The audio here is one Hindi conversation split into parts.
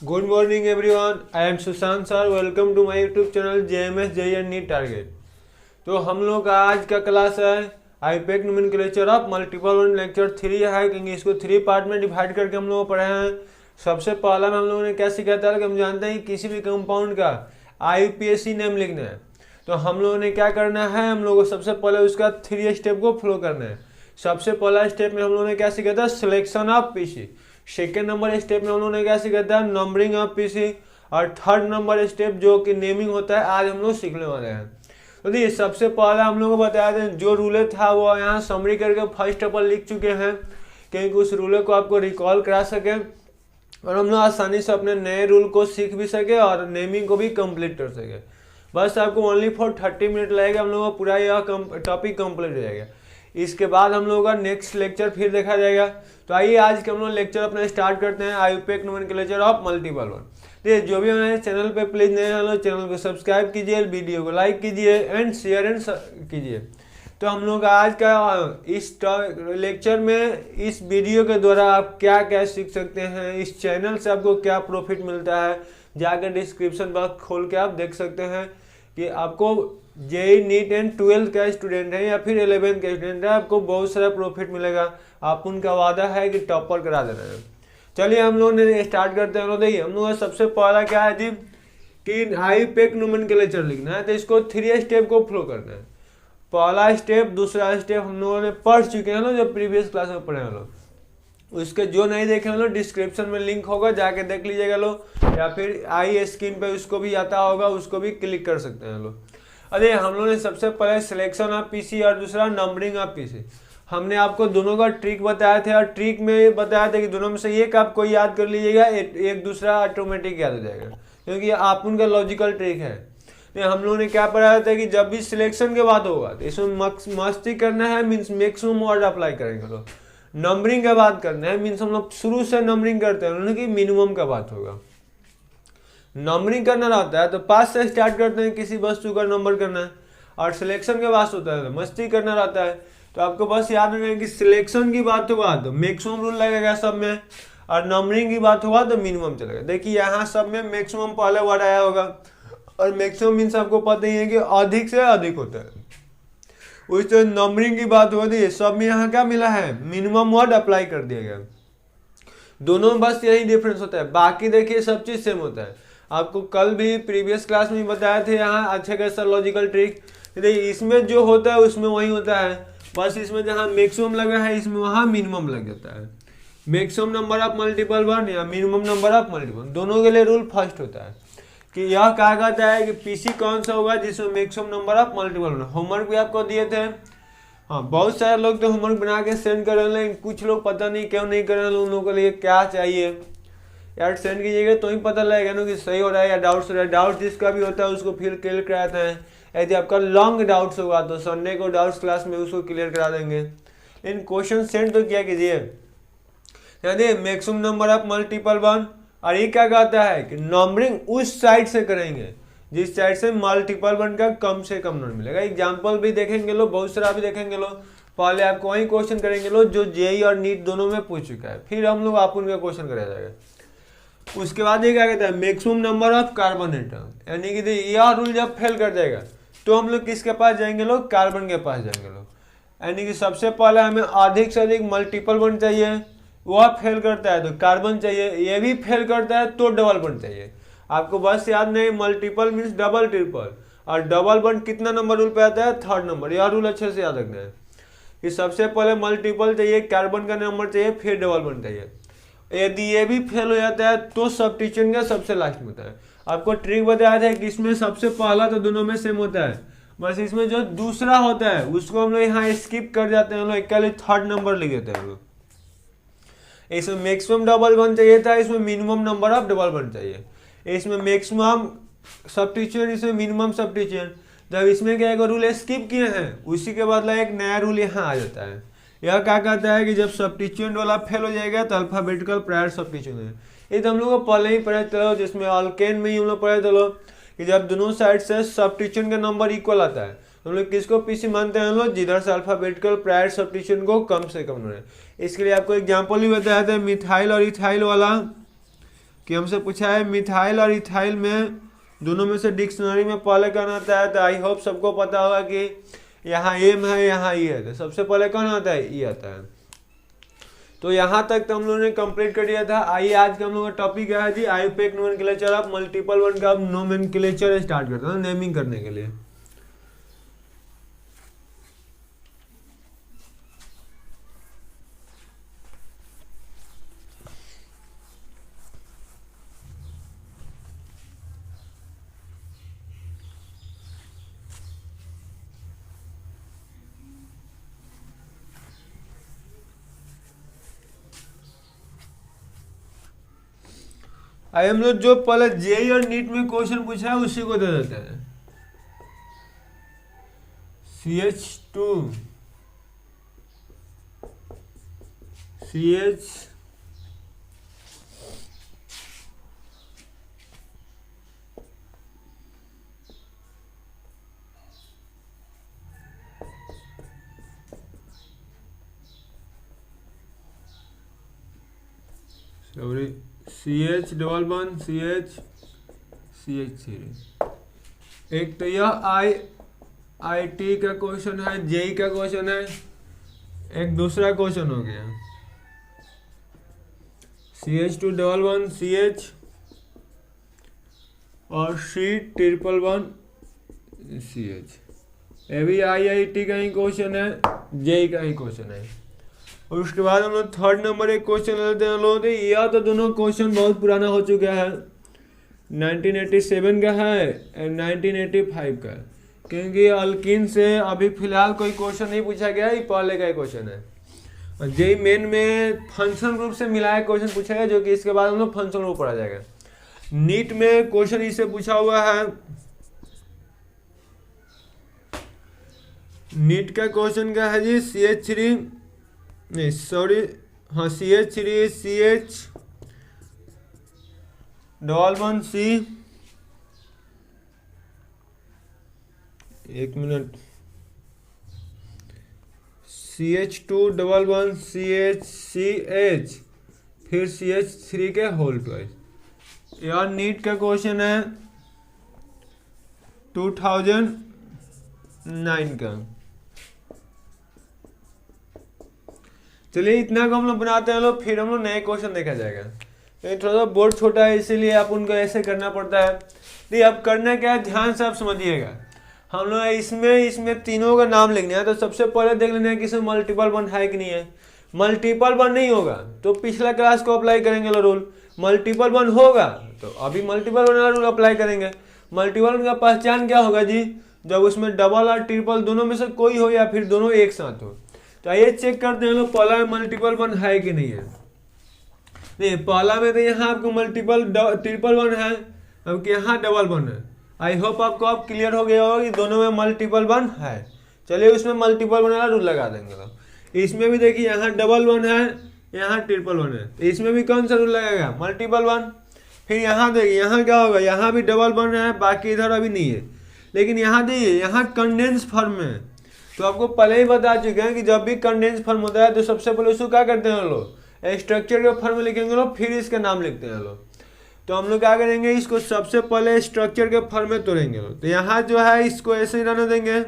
Good morning everyone, I am Sushant sir. Welcome to my YouTube channel JMS JEE NEET target. तो हम लोग का आज का क्लास है IUPAC nomenclature of multiple one lecture 3 है, क्योंकि इसको 3 पार्ट में डिवाइड करके हम लोग पढ़े हैं। सबसे पहला में हम लोगों ने क्या सीखा था कि हम जानते हैं कि किसी भी कंपाउंड का IUPAC नेम लिखना है। तो हम लोगों ने क्या करना है, हम लोगों को सबसे पहले उसका 3 स्टेप को फॉलो करना है। सबसे पहला स्टेप में हम लोगों ने क्या सीखा था, selection of PC. Second number step में हम लोगों ने क्या सीखा था, नंबरिंग ऑफ पीसी। और थर्ड नंबर स्टेप जो कि नेमिंग होता है, आज हम लोग सीखने वाले हैं। तो देखिए, सबसे पहला हम लोग को बताया था जो रूलर था वो यहाँ समरी करके फर्स्ट पर लिख चुके हैं, क्योंकि उस रूलर को आपको रिकॉल करा सके और हम लोग आसानी से अपने नए रूल को सीख भी सके और नेमिंग को भी कंप्लीट कर सके। बस आपको ओनली फॉर 30 मिनट लगेगा, हम लोगों का पूरा यह टॉपिक कंप्लीट हो जाएगा। इसके बाद हम लोगों का नेक्स्ट लेक्चर फिर देखा जाएगा। तो आइए आज के हम लोग लेक्चर अपना स्टार्ट करते हैं, IUPAC nomenclature of multiple one. देखिए, जो भी हमारे चैनल पे प्लीज नए हैं चैनल को सब्सक्राइब कीजिए, वीडियो को लाइक कीजिए एंड शेयर एंड कीजिए। तो हम लोग आज का इस लेक्चर में इस वीडियो के द्वारा आप क्या क्या सीख सकते हैं, इस चैनल से आपको क्या प्रॉफिट मिलता है, जाकर डिस्क्रिप्शन बॉक्स खोल के आप देख सकते हैं कि आपको JEE नीट एंड 12th का स्टूडेंट है या फिर 11th का स्टूडेंट है, आपको बहुत सारा प्रॉफिट मिलेगा। आप उनका वादा है कि टॉपर करा देना है। चलिए हम लोग ने स्टार्ट करते हैं। देखिए, हम लोग सबसे पहला क्या है जी कि आईपैक नोमेनक्लेचर लिखना है, तो इसको 3 स्टेप को फॉलो करना है। पहला स्टेप, दूसरा स्टेप हम लोगों ने पढ़ चुके हैं ना, जो प्रीवियस क्लास में पढ़े हैं लोग। उसके जो नहीं देखे हैं लोग, डिस्क्रिप्शन में लिंक होगा, जाके देख लीजिएगा लोग, या फिर आई स्क्रीन पे उसको भी आता होगा, उसको भी क्लिक कर सकते हैं लोग। अरे हम लोगों ने सबसे पहले सिलेक्शन ऑफ पीसी और दूसरा नंबरिंग ऑफ पीसी। हमने आपको दोनों का ट्रिक बताया था और ट्रिक में बताया था कि दोनों में से एक आपको याद कर लीजिएगा, एक दूसरा ऑटोमेटिक याद हो जाएगा, क्योंकि आप उनका लॉजिकल ट्रिक है। तो हम लोगों ने क्या पढ़ाया था कि जब भी सिलेक्शन के बाद होगा तो इसमें मस्ती करना है, मीन्स मैक्सिमम वर्ड अप्लाई करेंगे लोग। नंबरिंग का बात करना है, मीन्स हम लोग शुरू से नंबरिंग करते हैं कि मिनिमम का बात होगा। नंबरिंग करना रहता है तो 5 से स्टार्ट करते हैं, किसी वस्तु का नंबर करना है। और सिलेक्शन के बाद होता है तो मस्ती करना रहता है। तो आपको बस याद रखना कि सिलेक्शन की बात होगा तो मैक्सिमम रूल लगेगा सब में, और नंबरिंग की बात होगा तो मिनिमम चलेगा। देखिए यहाँ सब में मैक्सिमम पहले वर्ड आया होगा, और मैक्सिमम मीन्स आपको पता ही है कि अधिक से अधिक होता है। उस तो नंबरिंग की बात होती है, सब में यहाँ क्या मिला है, मिनिमम वर्ड अप्लाई कर दिया गया। दोनों में बस यही डिफरेंस होता है, बाकी देखिए सब चीज सेम होता है। आपको कल भी प्रीवियस क्लास में बताया थे यहाँ अच्छे कैसा लॉजिकल ट्रिक। इसमें जो होता है उसमें वही होता है, बस इसमें जहाँ मैक्सिमम लगा है इसमें वहाँ मिनिमम लग जाता है। Maximum number of multiple one या मिनिमम नंबर ऑफ मल्टीपल, दोनों के लिए रूल फर्स्ट होता है कि यह कहा जाता है कि पीसी कौन सा होगा जिसमें maximum number of multiple one. Homework भी आपको दिए थे। हाँ, बहुत सारे लोग तो होमवर्क बना के सेंड कर रहे हैं, कुछ लोग पता नहीं क्यों नहीं कर रहे हैं। उन लोगों के लिए क्या चाहिए यार, सेंड कीजिएगा तो ही पता लगेगा ना कि सही हो रहा है या डाउट्स हो रहा है। डाउट जिसका भी होता है उसको फिर क्लियर कराते हैं। यदि आपका लॉन्ग डाउट्स होगा तो संडे को डाउट्स क्लास में उसको क्लियर करा देंगे। लेकिन क्वेश्चन सेंड तो क्या कीजिए, यानी maximum number of multiple one. और ये क्या कहता है कि नंबरिंग उस साइड से करेंगे जिस साइड से मल्टीपल वन का कम से कम नंबर मिलेगा। एग्जाम्पल भी देखेंगे लोग, बहुत सारा भी देखेंगे लोग। पहले आपको वही क्वेश्चन करेंगे लोग जो JEE और नीट दोनों में पूछ चुका है, फिर हम लोग आप उनका क्वेश्चन कराया जाएगा। उसके बाद ये क्या कहता है, maximum number of carbon atom, यानी कि यह रूल जब फेल कर जाएगा तो हम लोग किसके पास जाएंगे लोग, कार्बन के पास जाएंगे लोग। यानी कि सबसे पहले हमें अधिक से अधिक मल्टीपल बॉन्ड चाहिए, वह फेल करता है तो कार्बन चाहिए, ये भी फेल करता है तो डबल बॉन्ड चाहिए। आपको बस याद नहीं, मल्टीपल मीन्स डबल ट्रिपल, और डबल बॉन्ड कितना नंबर रूल पे आता है, थर्ड नंबर। यह रूल अच्छे से याद रखना है कि सबसे पहले मल्टीपल चाहिए, कार्बन का नंबर चाहिए, फिर डबल बॉन्ड चाहिए। यदि ये भी फेल हो जाता है तो सब्स्टिट्यूशन का सबसे लास्ट में होता है। आपको ट्रिक बताया था कि इसमें सबसे पहला तो दोनों में सेम होता है, बस इसमें जो दूसरा होता है उसको हम लोग यहाँ स्किप कर जाते हैं, हम लोग के थर्ड नंबर लिख देते हैं। इसमें मैक्सिमम डबल वन चाहिए था, इसमें minimum number of double one चाहिए। इसमें मैक्सिमम सब्स्टिट्यूशन, इसमें मिनिमम सब्स्टिट्यूशन। जब इसमें क्या रूल स्किप किए हैं उसी के बदला एक नया रूल यहाँ आ जाता है। यह क्या कहता है कि जब सब्स्टिट्यूएंट वाला फेल हो जाएगा तो अल्फाबेटिकल प्रायर सब्स्टिट्यूशन है। ये तो हम लोग को पहले ही पढ़े चलो, जिसमें अल्केन में ही हम लोग पढ़े चलो कि जब दोनों साइड से सब्स्टिट्यूएंट का नंबर इक्वल आता है तो हम लोग किसको पीसी मानते हैं, हम लोग जिधर से अल्फाबेटिकल प्रायर सब्स्टिट्यूशन को कम से कम रहे। इसके लिए आपको एग्जाम्पल भी बताया था मिथाइल और इथाइल वाला। कि हमसे पूछा है मिथाइल और इथाइल में दोनों में से डिक्शनरी में पहले कौन आता है। तो आई होप सबको पता होगा कि यहाँ एम है, यहाँ ई है, तो सबसे पहले कौन आता है, ई आता है। तो यहाँ तक तो हम लोगों ने कंप्लीट कर दिया था। आइए आज का हम लोगों का टॉपिक है जी आईयूपैक नोमेनक्लेचर ऑफ मल्टीपल वन का नोमेनक्लेचर स्टार्ट करते हैं नेमिंग करने के लिए। आइए हम लोग जो पहले जेई और नीट में क्वेश्चन पूछा है उसी को दे देते हैं। CH2 CH sorry CH double one CH3। एक तो यह IIT का क्वेश्चन है, जेई का क्वेश्चन है। एक दूसरा क्वेश्चन हो गया CH2 डबल वन CH और C111 CH। ये भी IIT का ही क्वेश्चन है, जेई का ही क्वेश्चन है। और उसके बाद हम लोग थर्ड नंबर एक क्वेश्चन लेते हैं लोग। यह तो दोनों क्वेश्चन बहुत पुराना हो चुका है, 1987 का है और 1985 का, क्योंकि अल्किन से अभी फिलहाल कोई क्वेश्चन नहीं पूछा गया, ये पहले का क्वेश्चन है। और जेई मेन में फंक्शनल ग्रुप से मिलाया क्वेश्चन पूछा गया, जो कि इसके बाद हम लोग फंक्शनल ग्रुप पढ़ा जाएगा। नीट में क्वेश्चन इससे पूछा हुआ है। नीट का क्वेश्चन क्या है जी, CH3 नहीं सॉरी हाँ CH3 CH double one C, एक minute, CH2 double one CH फिर CH3 के होल ट्वाइस। यार नीट का क्वेश्चन है 2009 का। चलिए इतना को हम लोग बनाते हैं लोग, फिर हम लोग नए क्वेश्चन देखा जाएगा। लेकिन थोड़ा सा बोर्ड छोटा है इसीलिए आप उनको ऐसे करना पड़ता है। नहीं अब करना क्या है, ध्यान से आप समझिएगा। हम लोग इसमें तीनों का नाम लिखना है। तो सबसे पहले देख लेना है कि इसमें मल्टीपल वन है कि नहीं है। मल्टीपल वन नहीं होगा तो पिछला क्लास को अप्लाई करेंगे रूल। मल्टीपल वन होगा तो अभी मल्टीपल वन वाला रूल अप्लाई करेंगे। मल्टीपल वन का पहचान क्या होगा जी, जब उसमें डबल और ट्रिपल दोनों में से कोई हो या फिर दोनों एक साथ हो। तो आइए चेक करते हैं लोग पहला में मल्टीपल वन है कि नहीं है। नहीं पहला में तो यहाँ आपको मल्टीपल ट्रिपल वन है, अब यहाँ डबल वन है। आई होप आपको अब क्लियर हो गया होगा कि दोनों में मल्टीपल वन है। चलिए उसमें मल्टीपल वन वाला रूल लगा देंगे लोग। इसमें भी देखिए यहाँ डबल वन है, यहाँ ट्रिपल वन है, तो इसमें भी कौन सा रूल लगेगा, मल्टीपल वन। फिर यहाँ देखिए यहाँ क्या होगा, यहाँ भी डबल वन है, बाकी इधर अभी नहीं है। लेकिन यहाँ देखिए यहाँ कंडेंस फॉर्म में है। तो आपको पहले ही बता चुके हैं कि जब भी कंडेंस फॉर्म होता है तो सबसे पहले उसको क्या करते हैं लोग, स्ट्रक्चर के फॉर्म में लिखेंगे लोग, फिर इसका नाम लिखते हैं लोग। तो हम लोग क्या करेंगे, इसको सबसे पहले स्ट्रक्चर के फॉर्म में तोड़ेंगे लोग। तो यहाँ जो है इसको ऐसे ही रहने देंगे,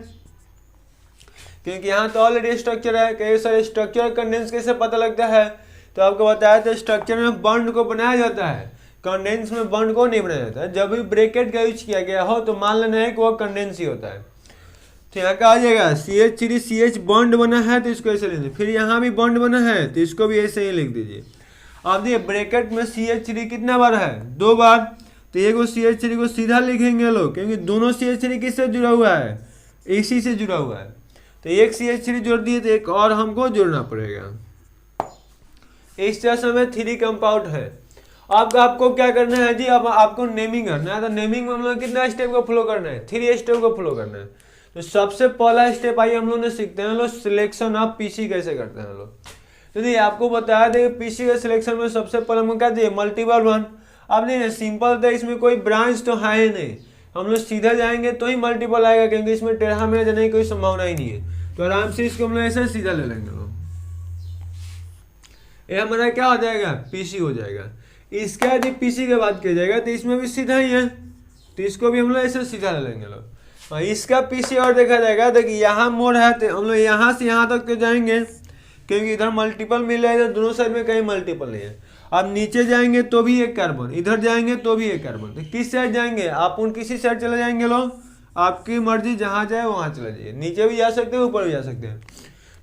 क्योंकि यहाँ तो ऑलरेडी स्ट्रक्चर है। कई सारे स्ट्रक्चर कंडेंस कैसे पता लगता है, तो आपको बताया था स्ट्रक्चर में बॉन्ड को बनाया जाता है, कंडेंस में बॉन्ड को नहीं बनाया जाता है। जब भी ब्रैकेट का यूज किया गया हो तो मान लेना है कि वो कंडेंस ही होता है। तो यहाँ का आ जाएगा CH3 CH बॉन्ड बना है तो इसको ऐसे लिख दीजिए। फिर यहाँ भी बॉन्ड बना है तो इसको भी ऐसे ही लिख दीजिए। अब देखिए ब्रैकेट में CH3 कितना बार है, 2 बार। तो एक CH3 को सीधा लिखेंगे लोग, क्योंकि दोनों CH3 किससे जुड़ा हुआ है, इसी से जुड़ा हुआ है। तो एक CH3 जोड़ दिए तो एक और हमको जोड़ना पड़ेगा। इस तरह से हमें 3 कंपाउंड है। अब आपको क्या करना है जी, अब आपको नेमिंग करना है। तो नेमिंग में हम लोग कितना स्टेप को फॉलो करना है, 3 स्टेप को फॉलो करना है। तो सबसे पहला स्टेप आइए हम लोग ने सीखते हैं लोग, सिलेक्शन ऑफ पीसी कैसे करते हैं लोग। तो देखिए आपको बताया था पीसी के सिलेक्शन में सबसे पहले हम क्या दिए, मल्टीपल वन। अब नहीं सिंपल था, इसमें कोई ब्रांच तो है ही नहीं, हम लोग सीधा जाएंगे तो ही मल्टीपल आएगा, क्योंकि इसमें टेढ़ा मेढ़ा जाने की कोई संभावना ही नहीं है। तो आराम से इसको हम लोग ऐसे सीधा ले लेंगे लोग। ये हमारा क्या हो जाएगा, पीसी हो जाएगा। इसका यदि पीसी की बात किया जाएगा तो इसमें भी सीधा ही है, तो इसको भी हम लोग ऐसे सीधा ले लेंगे लोग। और इसका पीसी और देखा जाएगा, देखिए यहाँ मोड़ है तो हम लोग यहाँ से यहाँ तक तो जाएंगे, क्योंकि इधर मल्टीपल मिला है, इधर दोनों साइड में कहीं मल्टीपल नहीं है। अब नीचे जाएंगे तो भी एक कार्बन, इधर जाएंगे तो भी एक कार्बन, तो किस साइड जाएंगे आप, उन किसी साइड चले जाएंगे लोग, आपकी मर्जी जहाँ जाए वहाँ चले जाइए, नीचे भी जा सकते हैं ऊपर भी जा सकते हैं।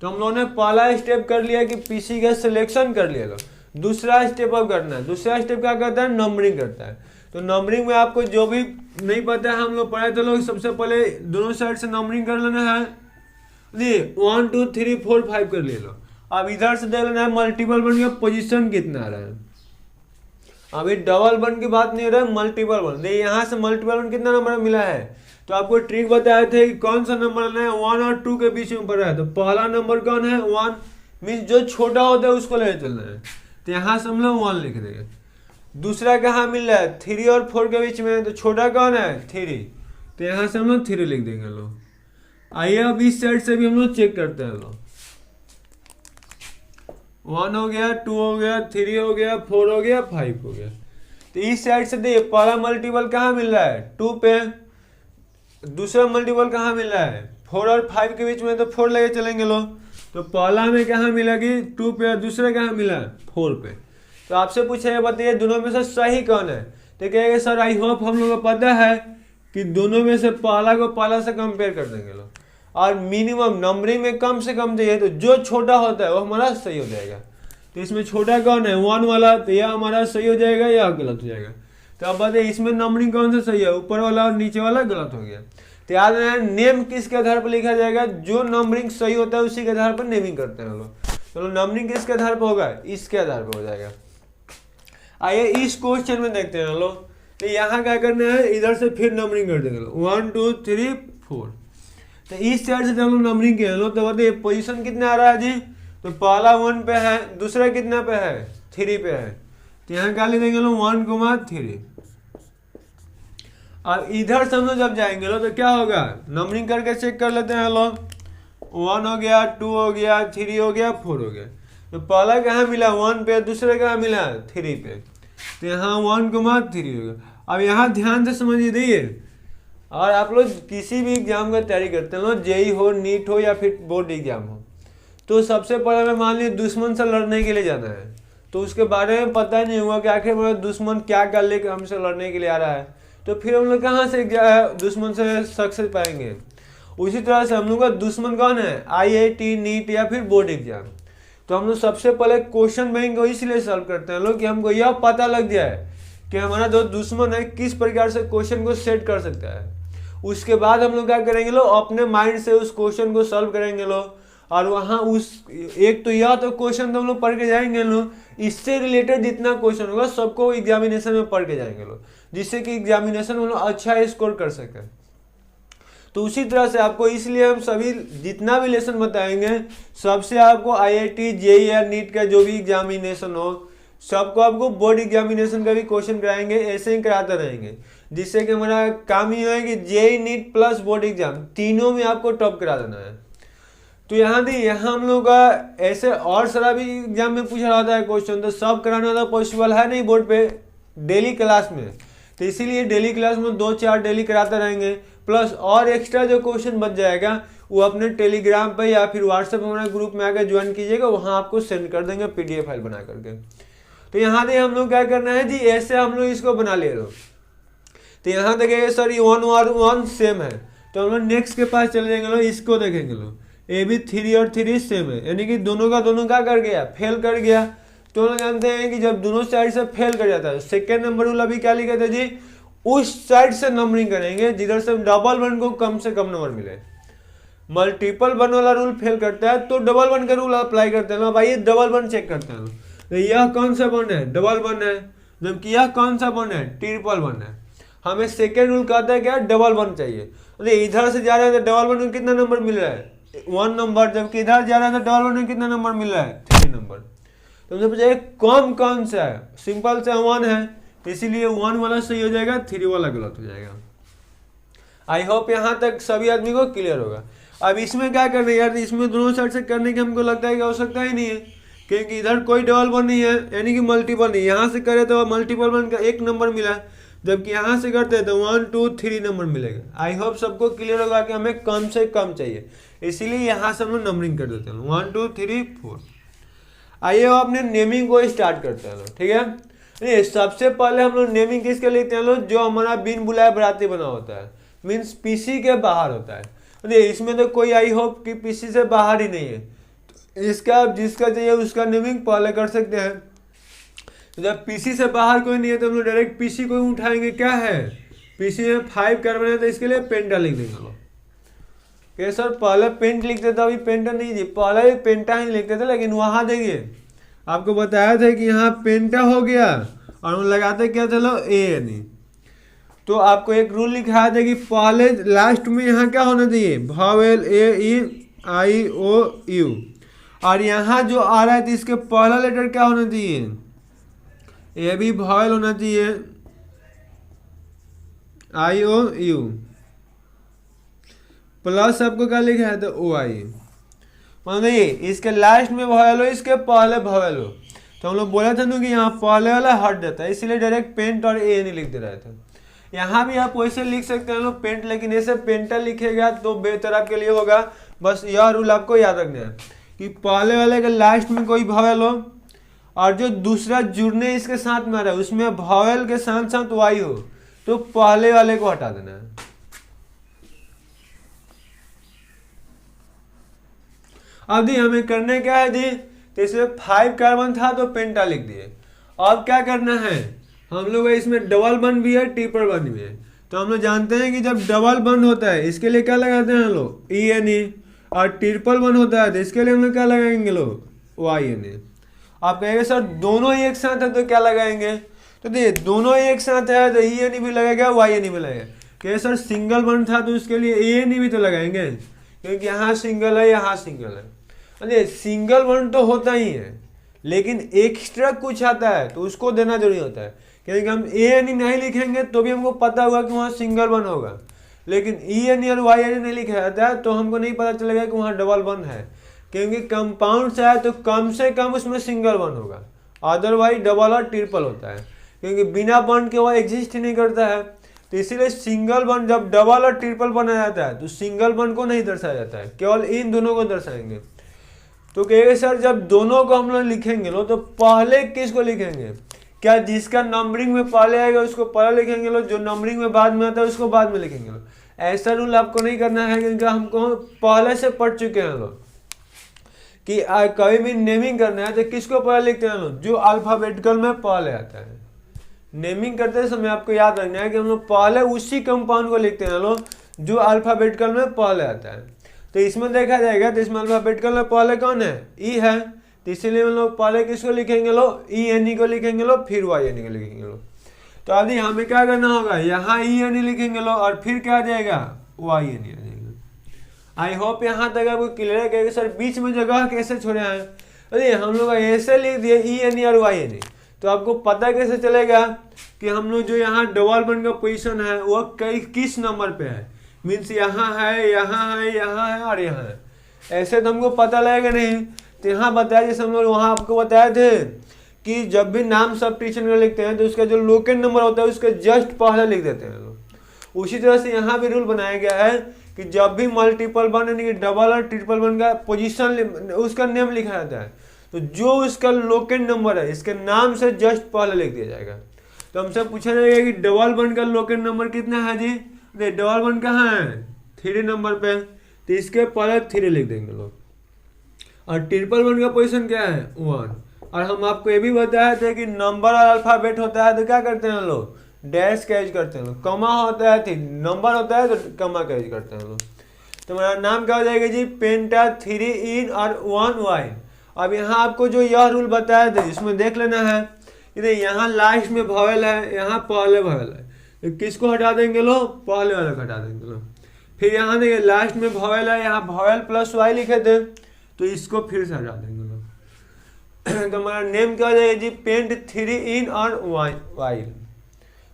तो हम लोगों ने पहला स्टेप कर लिया कि पीसी का सिलेक्शन कर लिया लोग। दूसरा स्टेप अब करना है, दूसरा स्टेप क्या करता है, नंबरिंग करता है। तो नंबरिंग में आपको जो भी नहीं पता है हम लोग पढ़े थे लोग, सबसे पहले दोनों साइड से नंबरिंग कर लेना है। 1 2 3 4 5 कर ले लो। अब इधर से देख लेना है मल्टीपल वन का पोजीशन कितना आ रहा है। अभी डबल वन की बात नहीं हो रहा है, मल्टीपल वन। देखिए यहाँ से मल्टीपल वन कितना नंबर मिला है, तो आपको ट्रिक बताए थे कि कौन सा नंबर लेना है, 1 और 2 के बीच में पड़ा है। तो पहला नंबर कौन है, 1, मीन्स जो छोटा होता है उसको लेकर चलना है, तो यहाँ से हम लोग 1 लिख देंगे। दूसरा कहाँ मिल रहा है, 3 और 4 के बीच में, तो छोटा कौन है 3, तो यहाँ से हम लोग 3 लिख देंगे लोग। आइए अब इस साइड से भी हम लोग चेक करते हैं लोग। 1 हो गया, 2 हो गया, 3 हो गया, 4 हो गया, 5 हो गया। तो इस साइड से देखिए पहला मल्टीपल कहाँ मिल रहा है, 2 पे। दूसरा मल्टीपल कहाँ मिल रहा है, 4 और 5 के बीच में, तो 4 लेके चलेंगे लोग। तो पहला में कहाँ मिला कि 2 पे, दूसरा कहाँ मिला 4 पे। तो आपसे पूछेगा बताइए दोनों में से सही कौन है, तो कहेंगे सर आई होप हम लोगों को पता है कि दोनों में से पहला को पहला से कंपेयर कर देंगे लोग। और मिनिमम नंबरिंग में कम से कम चाहिए, तो जो छोटा होता है वो हमारा सही हो जाएगा। तो इसमें छोटा कौन है, 1 वाला, तो यह हमारा सही हो जाएगा या गलत हो जाएगा। तो अब बताइए इसमें नंबरिंग कौन सा सही है, ऊपर वाला और नीचे वाला गलत हो गया। तो याद रखना नेम किसके आधार पर लिखा जाएगा, जो नंबरिंग सही होता है उसी के आधार पर नेमिंग करते हैं लोग। चलो नंबरिंग किसके आधार पर होगा, इसके आधार पर हो जाएगा। आइए इस क्वेश्चन में देखते हैं लोग। तो यहाँ क्या करना है, इधर से फिर नंबरिंग कर देंगे लोग, 1 2 3 4। तो इस साइड से जब हम नंबरिंग किए लो, तो बताइए पोजीशन कितना आ रहा है जी, तो पहला 1 पे है, दूसरा कितना पे है 3 पे है। तो यहाँ क्या लिख देंगे लोग 1 3। अब इधर से हम लोग जब जाएंगे लो तो क्या होगा, नंबरिंग करके चेक कर लेते हैं लोग। 1 हो गया, 2 हो गया, 3 हो गया, 4 हो गया। तो पहला कहाँ मिला 1 पे, दूसरा कहाँ मिला 3 पे। तो यहाँ 1 3 हो गया। अब यहाँ ध्यान से समझिए देखिए, और आप लोग किसी भी एग्जाम का तैयारी करते हैं, जेई हो, नीट हो या फिर बोर्ड एग्जाम हो, तो सबसे पहले मैं मान लीजिए दुश्मन से लड़ने के लिए जाना है, तो उसके बारे में पता नहीं हुआ कि आखिर मेरा दुश्मन क्या कर लेकर हमसे लड़ने के लिए आ रहा है, तो फिर हम लोग कहाँ से दुश्मन से सक्सेस पाएंगे। उसी तरह से हम लोग का दुश्मन कौन है, IIT, नीट या फिर बोर्ड एग्जाम। तो हम लोग सबसे पहले क्वेश्चन बैंक को इसलिए सॉल्व करते हैं लोग कि हमको यह पता लग जाए कि हमारा जो दुश्मन है किस प्रकार से क्वेश्चन को सेट कर सकता है। उसके बाद हम लोग क्या करेंगे लोग, अपने माइंड से उस क्वेश्चन को सॉल्व करेंगे लोग। और वहाँ उस एक तो यह तो क्वेश्चन तो हम लोग पढ़ के जाएंगे लोग, इससे रिलेटेड जितना क्वेश्चन होगा सबको एग्जामिनेशन में पढ़ के जाएंगे लोग, जिससे कि एग्जामिनेशन में लोग अच्छा स्कोर कर सकें। तो उसी तरह से आपको इसलिए हम सभी जितना भी लेसन बताएंगे, सबसे आपको IIT, JEE या नीट का जो भी एग्जामिनेशन हो, सबको आपको बोर्ड एग्जामिनेशन का भी क्वेश्चन कराएंगे, ऐसे ही कराते रहेंगे, जिससे कि हमारा काम ये है कि JEE, NEET plus board exam तीनों में आपको टॉप करा देना है। तो यहाँ हम लोग का ऐसे और सारा भी एग्जाम में पूछा जाता है क्वेश्चन, तो सब कराना तो पॉसिबल है नहीं बोर्ड पे डेली क्लास में। तो इसीलिए डेली क्लास में 2-4 डेली कराते रहेंगे, प्लस और एक्स्ट्रा जो क्वेश्चन बच जाएगा वो अपने टेलीग्राम पे या फिर व्हाट्सएप हमारे ग्रुप में आकर ज्वाइन कीजिएगा, वहाँ आपको सेंड कर देंगे PDF फाइल बना करके। तो यहाँ से हम लोग क्या करना है जी, ऐसे हम लोग इसको बना ले लो। तो यहाँ देखिए सर ये 1 और 1 सेम है, तो हम लोग नेक्स्ट के पास चले जाएंगे लोग, इसको देखेंगे लोग, ये भी 3 और 3 सेम है, यानी कि दोनों का दोनों क्या कर गया, फेल कर गया। तो हम लोग जानते हैं कि जब दोनों साइड से फेल कर जाता है, सेकेंड नंबर रूल अभी क्या लिखे थे जी, उस साइड से नंबरिंग करेंगे जिधर से डबल वन को कम से कम नंबर मिले। मल्टीपल वन वाला रूल फेल करता है तो डबल वन का रूल अप्लाई करते हैं। भाई डबल वन चेक करते हैं, तो यह कौन सा वन है, डबल वन है, जबकि यह कौन सा वन है, ट्रिपल वन है। हमें सेकेंड रूल कहता है क्या, डबल वन चाहिए। इधर से जा रहे हैं तो डबल वन में कितना नंबर मिल रहा है, 1 नंबर, जबकि इधर जा रहा है तो डबल वन में कितना नंबर मिल रहा है, 3 नंबर। तो मुझे पूछा कम कौन सा है, सिंपल से 1 है, इसीलिए 1 वाला सही हो जाएगा, 3 वाला गलत हो जाएगा। आई होप यहाँ तक सभी आदमी को क्लियर होगा। अब इसमें क्या करना है यार, इसमें दोनों साइड से करने की हमको लगता है कि आवश्यकता ही नहीं है, क्योंकि इधर कोई डबल वन नहीं है, यानी कि मल्टीपल नहीं। यहाँ से करे तो मल्टीपल वन का एक नंबर मिला, जबकि यहाँ से करते हैं तो 1 2 3 नंबर मिलेगा। आई होप सबको क्लियर होगा कि हमें कम से कम चाहिए, इसीलिए यहाँ से हम लोग नंबरिंग कर देते हैं 1 2 3 4। आइए अब अपने नेमिंग को स्टार्ट करते हैं लोग, ठीक है। सबसे पहले हम लोग नेमिंग किसके लिखते हैं लोग, जो हमारा बिन बुलाए बराती बना होता है, मीन्स पीसी के बाहर होता है। इसमें तो कोई आई होप कि पीसी से बाहर ही नहीं है, तो इसका जिसका चाहिए उसका नेमिंग पहले कर सकते हैं। तो जब पीसी से बाहर कोई नहीं है तो हम लोग डायरेक्ट पीसी को उठाएंगे। क्या है पीसी में 5 कार्बन है, तो इसके लिए पेंटा लिख देंगे लोग। कि सर पहले पेंट लिखते थे, अभी पेंटा नहीं जी, पहले भी पेंटा ही लिखते थे, लेकिन वहाँ देखिए आपको बताया था कि यहाँ पेंटा हो गया और हम लगाते क्या थे लोग ANE। तो आपको एक रूल लिखाया था कि पहले लास्ट में यहाँ क्या होना चाहिए, वावेल AEIOU, और यहाँ जो आ रहा है तो इसके पहला लेटर क्या होना चाहिए, ये भी वावेल होना चाहिए IOU, प्लस आपको क्या लिखा है तो OI। मतलब इसके लास्ट में वावेल हो, इसके पहले वावेल हो। तो हम लोग बोला था ना कि यहाँ पहले वाला हट जाता है, इसीलिए डायरेक्ट पेंट और ANE लिख दे रहे थे। यहाँ भी आप वैसे लिख सकते हैं लोग पेंट, लेकिन ऐसे पेंटा लिखेगा तो बेहतर आपके लिए होगा। बस यह रूल आपको याद रखना है कि पहले वाले के लास्ट में कोई वावेल हो, और जो दूसरा जुड़ने इसके साथ में आ रहा है उसमें वावेल के साथ साथ Y हो, तो पहले वाले को हटा देना है। अब दी हमें करने क्या है दी, तो इसमें 5 कार्बन था तो पेंटा लिख दिए। अब क्या करना है, हम लोग इसमें डबल बन भी है, ट्रिपल बन भी है। तो हम लोग जानते हैं कि जब डबल बन होता है इसके लिए क्या लगाते हैं हम लोग ENE, और ट्रिपल बन होता है तो इसके लिए हम लोग क्या लगाएंगे लोग YNE। आप कहेंगे सर दोनों ही एक साथ है तो क्या लगाएंगे, तो देखिए दोनों ही एक साथ है तो ENE भी लगेगा YNE भी लगेगा। कहे सर सिंगल बन था तो उसके लिए ANE भी तो लगाएंगे, क्योंकि यहाँ सिंगल है यहाँ सिंगल है। अरे सिंगल वन तो होता ही है, लेकिन एक्स्ट्रा कुछ आता है तो उसको देना जरूरी होता है, क्योंकि हम ANE नहीं लिखेंगे तो भी हमको पता होगा कि वहाँ सिंगल वन होगा, लेकिन ENE और YNE नहीं लिखा जाता है तो हमको नहीं पता चलेगा कि वहाँ डबल वन है, क्योंकि कंपाउंड से है तो कम से कम उसमें सिंगल वन होगा, अदरवाइज डबल और ट्रिपल होता है, क्योंकि बिना वन के वह एग्जिस्ट ही नहीं करता है। तो इसीलिए सिंगल वन जब डबल और ट्रिपल बनाया जाता है तो सिंगल वन को नहीं दर्शाया जाता है, केवल इन दोनों को दर्शाएंगे। तो कहेंगे सर जब दोनों को हम लोग लिखेंगे लो तो पहले किसको लिखेंगे, क्या जिसका नंबरिंग में पहले आएगा उसको पहले लिखेंगे लो, जो नंबरिंग में बाद में आता है उसको बाद में लिखेंगे लो। ऐसा रूल आपको नहीं करना है, क्योंकि हमको पहले से पढ़ चुके हैं लोग कि कभी भी नेमिंग करना है तो किसको पहले लिखते हैं लोग, जो अल्फाबेटिकल में पहले आता है। नेमिंग करते समय आपको याद रखना है कि हम लोग पहले उसी कंपाउंड को लिखते हैं लोग जो अल्फाबेटिकल में पहले आता है। तो इसमें देखा जाएगा तो इसमें अल्फाबेटिकल में पहले कौन है, E है, तो इसीलिए हम लोग पहले किसको लिखेंगे लो, ENE को लिखेंगे लो, फिर YNE को लिखेंगे लो। तो अभी हमें क्या करना होगा, यहाँ ENE लिखेंगे लो और फिर क्या आ जाएगा YNE आ जाएगा। आई होप यहाँ तक आपको क्लियर है कि सर बीच में जगह कैसे छोड़े हैं। अरे हम लोग ऐसे लिख दिए ENE और YNE, तो आपको पता कैसे चलेगा कि हम लोग जो यहाँ डबल वन का पोजीशन है वो किस नंबर पे है, मीन्स यहाँ है यहाँ है यहाँ है और यहाँ है, ऐसे तो हमको पता लगेगा नहीं। तो यहाँ बताया जैसे हम लोग वहाँ आपको बताए थे कि जब भी नाम सब्स्टिट्यूशन में लिखते हैं तो उसका जो लोकेट नंबर होता है उसके जस्ट पहले लिख देते हैं लोग। उसी तरह से यहाँ भी रूल बनाया गया है कि जब भी मल्टीपल वन यानी कि डबल और ट्रिपल वन का पोजीशन उसका नेम लिखा जाता है तो जो उसका लोकेट नंबर है इसके नाम से जस्ट पहले लिख दिया जाएगा। तो हमसे पूछा जाएगा कि डबल वन का लोकेट नंबर कितना है जी, डबल वन कहाँ है 3 नंबर पे, तो इसके पहले 3 लिख देंगे लोग। और ट्रिपल वन का पोजीशन क्या है 1। और हम आपको ये भी बताया था कि नंबर और अल्फाबेट होता है तो क्या करते हैं लोग, डैश का यूज करते हैं लोग। कमा होता है तो नंबर होता है तो कमा का यूज करते हैं लोग। तो हमारा नाम क्या हो जाएगा जी, पेंटा 3 इन और 1 वाइन। अब यहाँ आपको जो यह रूल बताया था इसमें देख लेना है, यहाँ लास्ट में वॉवेल है, यहाँ पहले वॉवेल है, तो किसको हटा देंगे लोग, पहले वाले को हटा देंगे लोग। फिर यहाँ देखिए लास्ट में वॉवेल है, यहाँ वॉवेल प्लस वाई लिखे थे तो इसको फिर से हटा देंगे लोग। तो हमारा नेम क्या हो जाएगा जी, पेंट 3 इन और वाइल।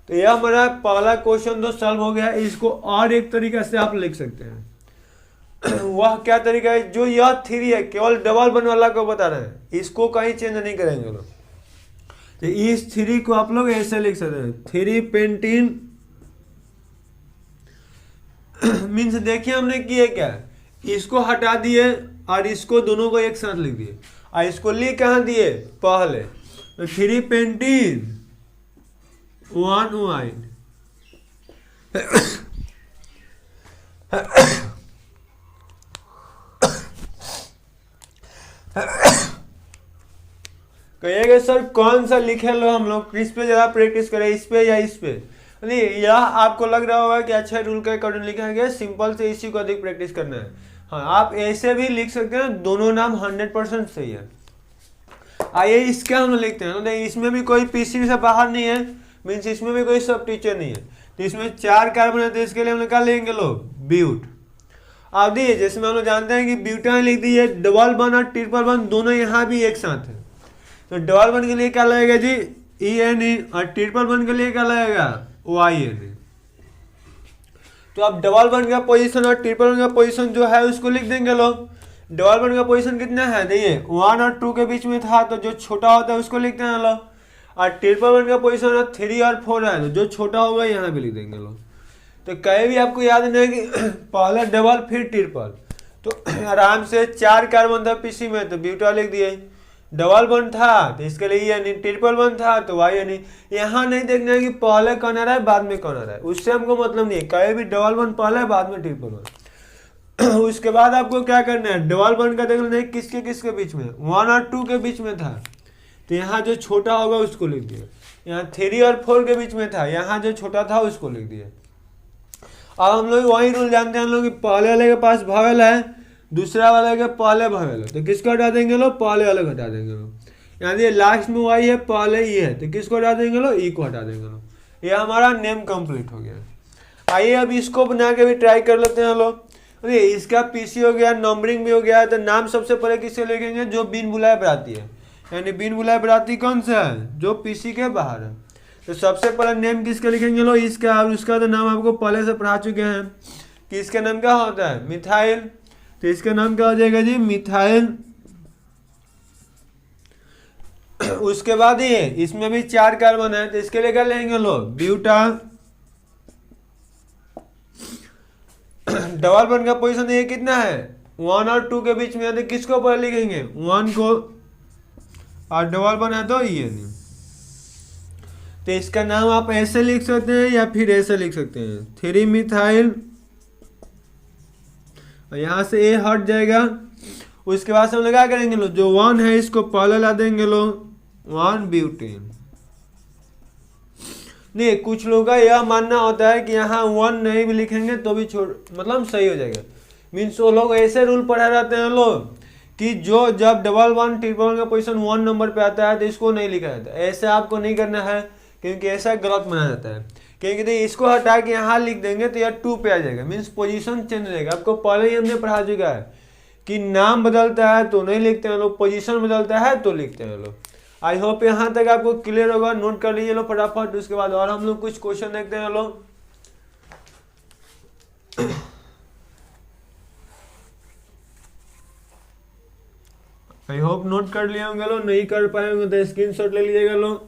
तो यह हमारा पहला क्वेश्चन तो सॉल्व हो गया। इसको और एक तरीका से आप लिख सकते हैं। वह क्या तरीका है, जो यह थ्री है केवल डबल वन वाला को बता रहे हैं, इसको कहीं चेंज नहीं करेंगे लोग। तो इस थ्री को आप लोग ऐसे लिख सकते हैं, थ्री पेंटिन मीन्स देखिए हमने किए क्या, इसको हटा दिए और इसको दोनों को एक साथ लिख दिए, और इसको लिख कहाँ दिए पहले, तो थ्री पेंटिन वन वाइन। कहिएगा सर कौन सा लिखे लो हम लोग, किस पे ज्यादा प्रैक्टिस करें, इस पे या इस पे। नहीं, यह आपको लग रहा होगा कि अच्छा रूल के अकॉर्डिंग लिखा गया, सिंपल से इसी को अधिक प्रैक्टिस करना है। हाँ, आप ऐसे भी लिख सकते हैं, दोनों नाम 100% सही है। आइए इसके हम लिखते हैं, नहीं इसमें भी कोई पीसी से बाहर नहीं है, मीन्स इसमें भी कोई सब टीचर नहीं है, तो इसमें 4 कार्बन है, तो इसके लिए हम क्या लेंगे लोग, ब्यूट। अब देखिए जैसे हम लोग जानते हैं कि ब्यूटान लिख दिए, डबल वन और ट्रिपल वन दोनों यहाँ भी एक साथ है, तो डबल वन के लिए क्या लगेगा जी ENE, और ट्रिपल वन के लिए क्या लगेगा YNE। तो अब डबल वन का पोजीशन और ट्रिपल वन का पोजीशन जो है उसको लिख देंगे लोग। डबल वन का पोजीशन कितना है, देखिए 1 और 2 के बीच में था, तो जो छोटा होता है उसको लिखते हैं लोग, और ट्रिपल वन का पोजीशन 3 और 4 है, तो जो छोटा होगा यहाँ पे लिख देंगे लोग। तो कहीं भी आपको याद नहीं है कि पहले डबल फिर ट्रिपल, तो आराम से 4 कार्बन था पीसी में, तो ब्यूटा लिख दिए, डबल वन था तो इसके लिए यानी, ट्रिपल वन था तो वाई यानी। यहाँ नहीं देखना है कि पहले कौन आ रहा है बाद में कौन आ रहा है, उससे हमको मतलब नहीं है, कहीं भी डबल वन पहले बाद में ट्रिपल वन। उसके बाद आपको क्या करना है, डबल वन का देख लेना है किसके किसके बीच में, 1 और 2 के बीच में था, तो यहाँ जो छोटा होगा उसको लिख दिया, यहाँ 3 और 4 के बीच में था, यहाँ जो छोटा था उसको लिख दिया। अब हम लोग वही रूल जानते हैं हम लोग कि पहले वाले के पास भावेल है, दूसरा वाले के पहले भावेल है, तो किसको हटा देंगे लोग, पहले वाले को हटा देंगे लोग। यहाँ ये लास्ट में वाई है, पहले ये है, तो किसको हटा देंगे लोग, ई को हटा देंगे लोग। ये हमारा नेम कंप्लीट हो गया। आइए अब इसको बना के भी ट्राई कर लेते हैं लोग। अरे इसका पीसी हो गया, नंबरिंग भी हो गया, तो नाम सबसे पहले किससे लिखेंगे, जो बिन बुलाए बराती है, यानी बिन बुलाए बराती कौन सा है, जो पीसी के बाहर है। तो सबसे पहले नेम किसका लिखेंगे लोग, इसका, और उसका तो नाम आपको पहले से पढ़ा चुके हैं कि इसका नाम क्या होता है, मिथाइल, तो इसका नाम क्या हो जाएगा जी, मिथाइल। उसके बाद ये इसमें भी 4 कार्बन है, तो इसके लिए क्या लेंगे लोग, ब्यूटा। डबल वन का पोजीशन ये कितना है, 1 और 2 के बीच में है, तो किसको पहले लिखेंगे, 1 को, और डबल वन है तो ये नहीं। तो इसका नाम आप ऐसे लिख सकते हैं या फिर ऐसे लिख सकते हैं, 3 मिथाइल, यहाँ से ए हट जाएगा। उसके बाद से हम लोग क्या करेंगे लो, जो 1 है इसको पहले ला देंगे लो, 1 ब्यूटेन। नहीं, कुछ लोगों का यह मानना होता है कि यहाँ 1 नहीं भी लिखेंगे तो भी मतलब सही हो जाएगा। मीन्स वो लोग ऐसे रूल पढ़ा रहते हैं लोग कि जो जब डबल वन ट्रिपल वन का पोजीशन 1 नंबर पे आता है तो इसको नहीं लिखा जाता है। ऐसे आपको नहीं करना है, क्योंकि ऐसा गलत माना जाता है। क्योंकि तो इसको हटा के यहाँ लिख देंगे तो यह 2 पे आ जाएगा, मीन्स पोजीशन चेंज हो जाएगा। आपको पहले ही हमने पढ़ा चुका है कि नाम बदलता है तो नहीं लिखते हैं लोग, पोजीशन बदलता है तो लिखते हैं लोग। आई होप यहाँ तक आपको क्लियर होगा, नोट कर लीजिए लोग फटाफट। उसके बाद और हम लोग कुछ क्वेश्चन देखते हैं लोग। आई होप नोट कर लिए होंगे लोग, नहीं कर पाए होंगे तो स्क्रीनशॉट ले लीजिएगा लोग।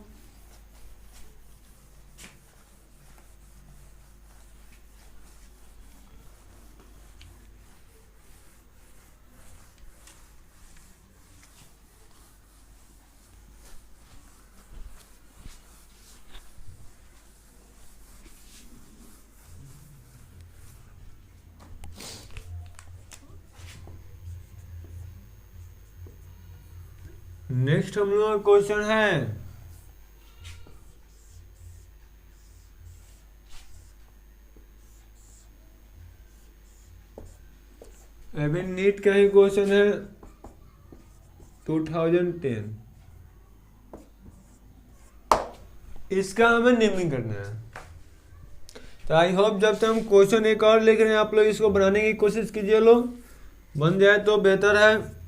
नेक्स्ट हम लोग का क्वेश्चन है अभी नीट का ही क्वेश्चन है 2010। इसका हमें नेमिंग करना है। तो आई होप जब तक हम क्वेश्चन एक और लिख रहे हैं आप लोग इसको बनाने की कोशिश कीजिए लोग, बन जाए तो बेहतर है।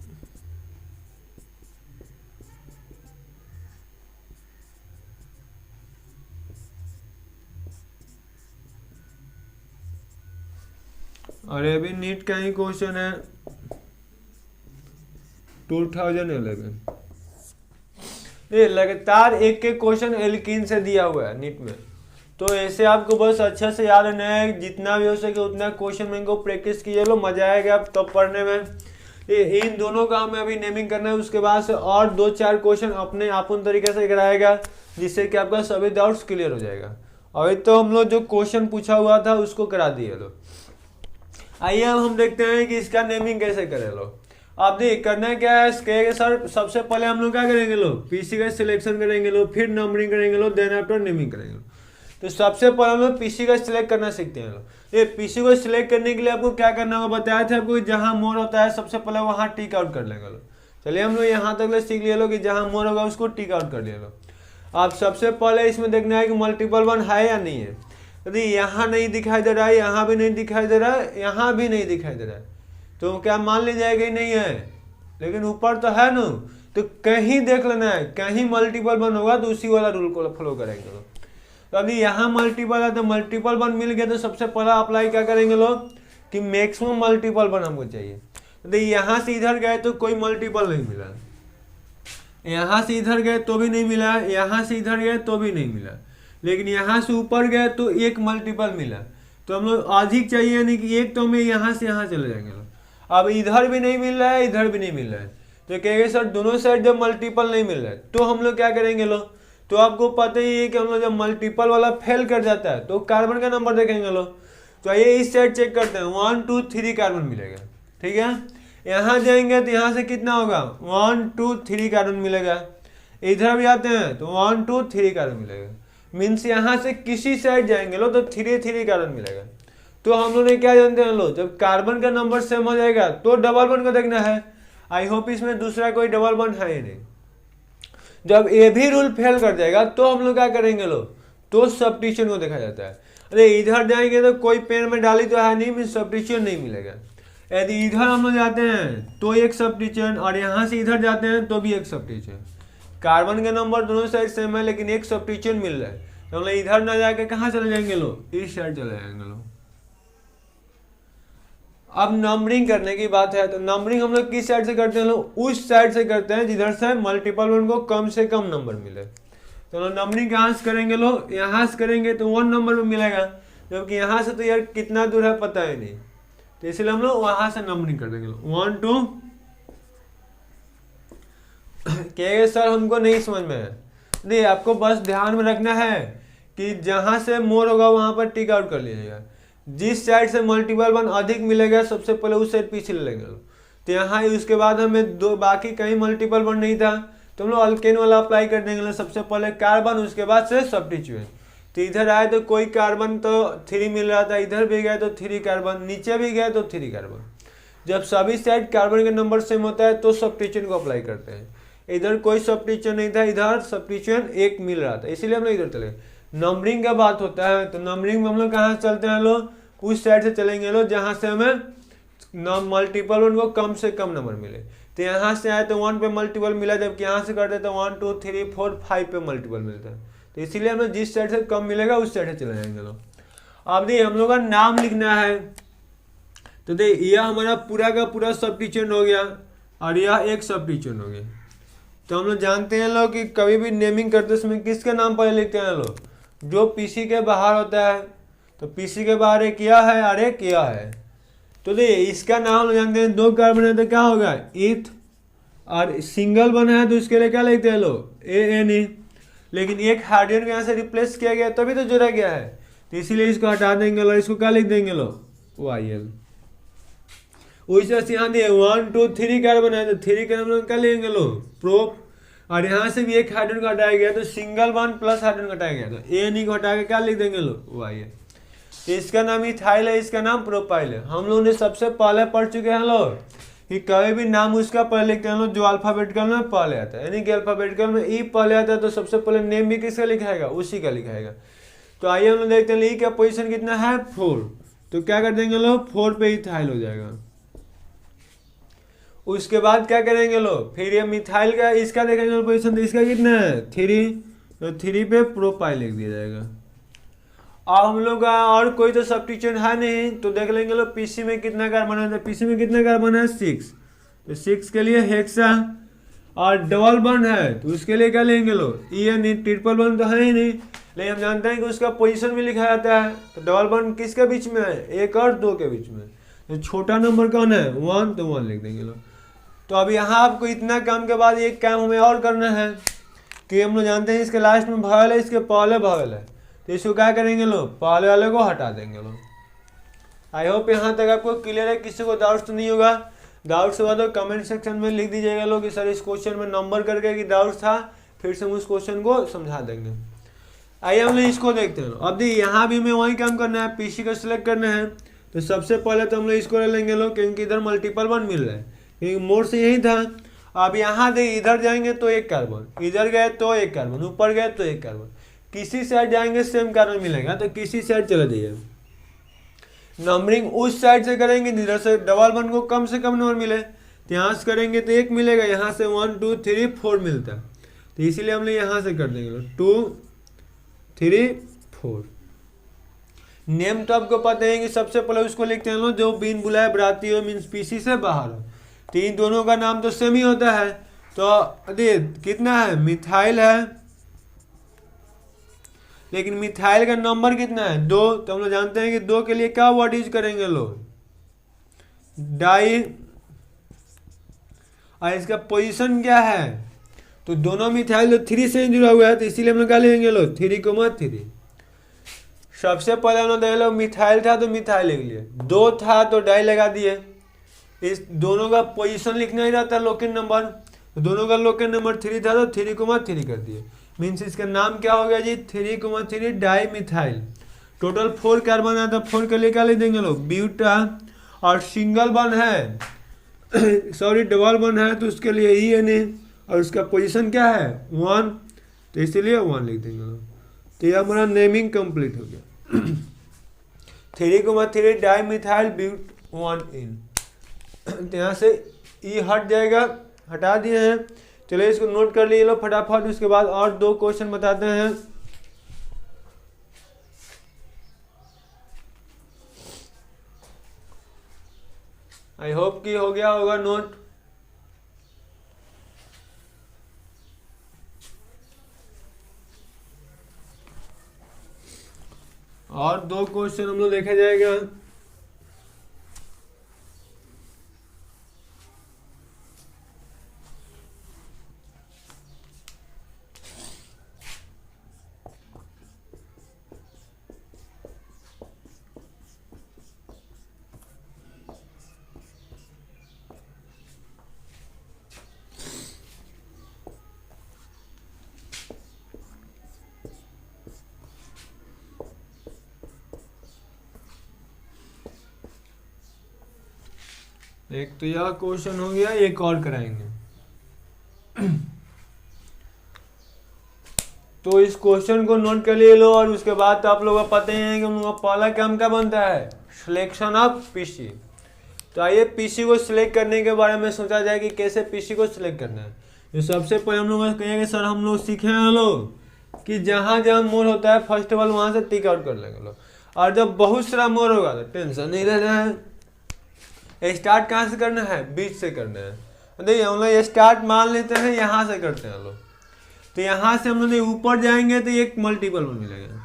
अरे अभी नीट का ही क्वेश्चन है 2011। ये लगातार एक के क्वेश्चन एल्कीन से दिया हुआ है नीट में, तो ऐसे आपको बस अच्छे से याद रखना है, जितना भी हो सके उतना क्वेश्चन में को प्रैक्टिस कीजिए लो, मजा आएगा तब तो पढ़ने में। इन दोनों का हमें अभी नेमिंग करना है, उसके बाद से और 2-4 क्वेश्चन अपने अपन तरीके से कराएगा, जिससे कि आपका सभी डाउट्स क्लियर हो जाएगा। अभी तो हम लोग जो क्वेश्चन पूछा हुआ था उसको करा दिए लो। आइए अब हम देखते हैं कि इसका नेमिंग कैसे करें लो। आप देखिए करना क्या है सर, सबसे पहले हम लोग क्या करेंगे लो, पीसी का सिलेक्शन करेंगे लो, फिर नंबरिंग करेंगे लो, देन आफ्टर नेमिंग करेंगे लो। तो सबसे पहले हम लोग पीसी का सिलेक्ट करना सीखते हैं लोग। ये पीसी को सिलेक्ट करने के लिए आपको क्या करना होगा बताया था आपको, जहाँ मोर होता है सबसे पहले वहाँ टिक आउट कर लेंगे लोग। चलिए हम लोग यहाँ तक सीख लिया लो कि जहाँ मोर होगा उसको टिक आउट कर लिया लो। आप सबसे पहले इसमें देखना है कि मल्टीपल वन है या नहीं है। यदि यहाँ नहीं दिखाई दे रहा है, यहाँ भी नहीं दिखाई दे रहा है, यहाँ भी नहीं दिखाई दे रहा है, तो क्या मान ली जाएगा नहीं है, लेकिन ऊपर तो है ना, तो कहीं देख लेना है, कहीं मल्टीपल वन होगा तो उसी वाला रूल को फॉलो करेंगे लोग। तो अभी यहाँ मल्टीपल है तो मल्टीपल वन मिल गया, तो सबसे पहला अप्लाई क्या करेंगे लोग कि मैक्सिमम मल्टीपल वन हमको चाहिए। तो यहाँ से इधर गए तो कोई मल्टीपल नहीं मिला, यहाँ से इधर गए तो भी नहीं मिला, यहाँ से इधर गए तो भी नहीं मिला, लेकिन यहाँ से ऊपर गए तो एक मल्टीपल मिला। तो हम लोग अधिक चाहिए, यानी कि एक तो हमें यहाँ से यहाँ चले जाएंगे लोग। अब इधर भी नहीं मिल रहा है, इधर भी नहीं मिल रहा है, तो कहेंगे सर दोनों साइड जब मल्टीपल नहीं मिल रहा है तो हम लोग क्या करेंगे लोग। तो आपको पता ही है कि हम लोग जब मल्टीपल वाला फेल कर जाता है तो कार्बन का नंबर देखेंगे लोग। तो आइए इस साइड चेक करते हैं, 1 2 3 कार्बन मिलेगा, ठीक है। यहाँ जाएंगे तो यहाँ से कितना होगा, 1 2 3 कार्बन मिलेगा। इधर भी आते हैं तो 1 2 3 कार्बन मिलेगा, मीन्स यहाँ से किसी साइड जाएंगे लो तो 3 कार्बन मिलेगा। तो हम लोग ने क्या जानते हैं लो, जब कार्बन का नंबर सेम हो जाएगा तो डबल बॉन्ड को देखना है। आई होप इसमें दूसरा कोई डबल बॉन्ड है ही नहीं। जब ये भी रूल फेल कर जाएगा तो हम लोग क्या करेंगे लो, तो सब्स्टिट्यूशन को देखा जाता है। अरे इधर जाएंगे तो कोई पेन में डाली तो है नहीं, मीन्स सब्स्टिट्यूशन नहीं मिलेगा। यदि इधर हम लोग जाते हैं तो एक सब्स्टिट्यूशन, और यहाँ से इधर जाते हैं तो भी एक सब्स्टिट्यूशन। कार्बन का नंबर दोनों साइड सेम है लेकिन एक सब्स्टिट्यूशन मिल रहा है, तो हम लोग इधर ना जाके कहाँ चले जाएंगे लो, इस साइड चले जाएंगे लो। अब नंबरिंग करने की बात है, तो नंबरिंग हम लोग किस साइड से करते हैं लोग, उस साइड से करते हैं जिधर से मल्टीपल वन को कम से कम नंबर मिले। तो नंबरिंग कहाँ से करेंगे लोग, यहाँ से करेंगे तो 1 नंबर में मिलेगा, जबकि यहाँ से तो यार कितना दूर है पता ही नहीं, तो इसलिए हम लोग वहां से नंबरिंग कर देंगे लोग। 1 2 कहेंगे सर हमको नहीं समझ में है, नहीं आपको बस ध्यान में रखना है कि जहां से मोर होगा वहां पर टिक आउट कर लीजिएगा। जिस साइड से मल्टीपल वन अधिक मिलेगा सबसे पहले उस साइड पीछे ले लेंगे। तो यहाँ उसके बाद हमें दो बाकी कहीं मल्टीपल वन नहीं था तो हम लोग अल्केन वाला अप्लाई कर देंगे। सबसे पहले कार्बन, उसके बाद से सब्स्टिट्यूएंट। तो इधर आए तो कोई कार्बन तो 3 मिल रहा था, इधर भी गए तो 3 कार्बन, नीचे भी गए तो 3 कार्बन। जब सभी साइड कार्बन के नंबर सेम होता है तो सब्स्टिट्यूएंट को अप्लाई करते हैं। इधर कोई सब्स्टिट्यूएंट नहीं था, इधर सब्स्टिट्यूएंट 1 मिल रहा था, इसीलिए हम लोग इधर चले। नंबरिंग का बात होता है तो नंबरिंग में हम लोग कहाँ चलते हैं लोग, उस साइड से चलेंगे लोग जहाँ से हमें मल्टीपल वन को कम से कम नंबर मिले। तो यहाँ से आए तो 1 पे मल्टीपल मिला, जबकि यहाँ से करते तो 1 2 3 4 5 पे मल्टीपल मिलता है। तो इसीलिए हमें जिस साइड से कम मिलेगा उस साइड से चले जाएंगे लोग। अब देखिए हम लोग का नाम लिखना है, तो देखिए यह हमारा पूरा का पूरा सब्स्टिट्यूएंट हो गया और यह एक सब्स्टिट्यूएंट हो गया। तो हम लोग जानते हैं लोग कि कभी भी नेमिंग करते समय किसका नाम पहले लिखते हैं लोग, जो पीसी के बाहर होता है। तो पीसी के बाहर एक किया है और एक किया है। तो देखिए इसका नाम लोग जानते हैं, 2 कार्बन है तो क्या होगा इथ, और सिंगल बना है तो उसके लिए क्या लिखते हैं लोग ANE। लेकिन एक हाइड्रोजन को यहाँ से रिप्लेस किया गया तभी तो जोड़ा गया है, तो इसीलिए इसको हटा देंगे लोग, इसको क्या लिख देंगे लोग YL। वैसे यहाँ दिए 1 2 3 कार्बन है तो 3 के नंबर क्या लेंगे लोग प्रोप, और यहाँ से भी एक हाइड्रोजन को हटाया गया तो सिंगल वन प्लस हाइड्रोजन को हटाया गया तो ANE को हटा के क्या लिख देंगे लोग YL। तो इसका नाम इथाइल है, इसका नाम प्रोपाइल है। हम लोगों ने सबसे पहले पढ़ चुके हैं लोग कि कभी भी नाम उसका पहले लिखते हैं लोग जो अल्फाबेटिकल में पहले आता है, यानी कि अल्फाबेटिकल में ई पहले आता है तो सबसे पहले नेम भी किसका लिखाएगा, उसी का लिखाएगा। तो आइए हम लोग देखते हैं ई का पोजीशन कितना है 4, तो क्या कर देंगे लोग 4 पे इथाइल हो जाएगा। उसके बाद क्या करेंगे लोग, फिर ये मिथाइल का इसका देखेंगे पोजीशन, तो इसका कितना है 3, तो 3 पे प्रोपाइल लिख दिया जाएगा। अब हम लोग का और कोई तो सब्स्टिट्यूशन है नहीं, तो देख लेंगे लोग पीसी में कितना कार्बन है। तो पीसी में कितना कार्बन है 6, तो 6 के लिए हेक्सा। और डबल बॉन्ड है तो उसके लिए क्या लेंगे लोग ई एन। ट्रिपल बॉन्ड तो है ही नहीं, लेकिन हम जानते हैं कि उसका पोजीशन भी लिखा जाता है। तो डबल बॉन्ड किसके बीच में है, 1 और 2 के बीच में। तो छोटा नंबर कौन है 1, तो 1 लिख देंगे लोग। तो अब यहाँ आपको इतना काम के बाद एक काम हमें और करना है कि हम लोग जानते हैं इसके लास्ट में भावेल है, इसके पहले भावेल है, तो इसको क्या करेंगे लोग, पहले वाले को हटा देंगे लोग। आई होप यहाँ तक आपको क्लियर है, किसी को डाउट्स तो नहीं होगा। डाउट्स हुआ तो कमेंट सेक्शन में लिख दीजिएगा लोग कि सर इस क्वेश्चन में नंबर करके कि डाउट्स था, फिर से हम उस क्वेश्चन को समझा देंगे। आइए हम लोग इसको देखते हैं। अब देखिए यहाँ भी हमें वही काम करना है, पीसी को सिलेक्ट करना है। तो सबसे पहले तो हम लोग इसको ले लेंगे लोग, क्योंकि इधर मल्टीपल वन मिल रहा है, क्योंकि मोड से यही था। अब यहाँ देखिए इधर जाएंगे तो 1 कार्बन, इधर गए तो 1 कार्बन, ऊपर गए तो 1 कार्बन, किसी साइड जाएंगे सेम कार्बन मिलेगा, तो किसी साइड चले जाइए। नंबरिंग उस साइड से करेंगे जिधर से डबल वन को कम से कम नंबर मिले। तो यहाँ से करेंगे तो 1 मिलेगा, यहाँ से 1 2 3 4 मिलता है, तो इसीलिए हम लोग यहाँ से कर देंगे 2 3 4। नेम तो आपको पता है कि सबसे पहले उसको लिखते हैं लोग जो बिन बुलाए बराती हो, मीन्स पीसी से बाहर हो। तो इन दोनों का नाम तो सेम ही होता है। तो कितना है, मिथाइल है, लेकिन मिथाइल का नंबर कितना है 2। तो हम लोग जानते हैं कि 2 के लिए क्या वर्ड यूज करेंगे लोग, डाई। और इसका पोजीशन क्या है, तो दोनों मिथाइल तो 3 से जुड़ा हुआ है, तो इसीलिए हम लोग क्या लेंगे लोग 3,3। सबसे पहले हम लोग देख लो मिथाइल था तो मिथाइल लिख लिए, 2 था तो डाई लगा दिए। इस दोनों का पोजीशन लिखना ही रहता है लोकेन नंबर, तो दोनों का लोकेन नंबर 3 था तो 3,3 कर दिए। मीन्स इसका नाम क्या हो गया जी 3,3 डाई मिथाइल। टोटल 4 कार्बन है, तो 4 के लिए क्या लिख देंगे लोग ब्यूटा। और सिंगल वन है सॉरी डबल वन है, तो उसके लिए ई एन ए, और उसका पोजीशन क्या है 1, तो इसीलिए 1 लिख देंगे लोग। तो ये हमारा नेमिंग कंप्लीट हो गया 3,3 डाई मिथाइल ब्यूट 1 इन। तो यहाँ से ई हट जाएगा, हटा दिए हैं। चलिए इसको नोट कर लिए लो फटाफट। उसके बाद और 2 क्वेश्चन बताते हैं। आई होप कि हो गया होगा नोट। और 2 क्वेश्चन हम लोग देखा जाएगा। एक तो यह क्वेश्चन हो गया, एक और कराएंगे। तो इस क्वेश्चन को नोट कर ले लो। और उसके बाद तो आप लोगों को पता ही है कि हम लोग का पहला काम क्या बनता है, सिलेक्शन ऑफ पीसी। तो आइए पीसी को सिलेक्ट करने के बारे में सोचा जाए कि कैसे पीसी को सिलेक्ट करना है। तो सबसे पहले हम लोग कहेंगे सर हम लोग सीखे हैं लोग कि जहाँ जहाँ मोर होता है फर्स्ट ऑफ ऑल वहाँ से टिक आउट कर लेंगे लोग। और जब बहुत सारा मोर होगा तो टेंशन नहीं रहना है। स्टार्ट कहाँ से करना है, बीच से करना है। देखिए हम लोग स्टार्ट मान लेते हैं यहाँ से करते हैं लोग। तो यहाँ से हम लोग ऊपर जाएंगे तो एक मल्टीपल मिलेगा।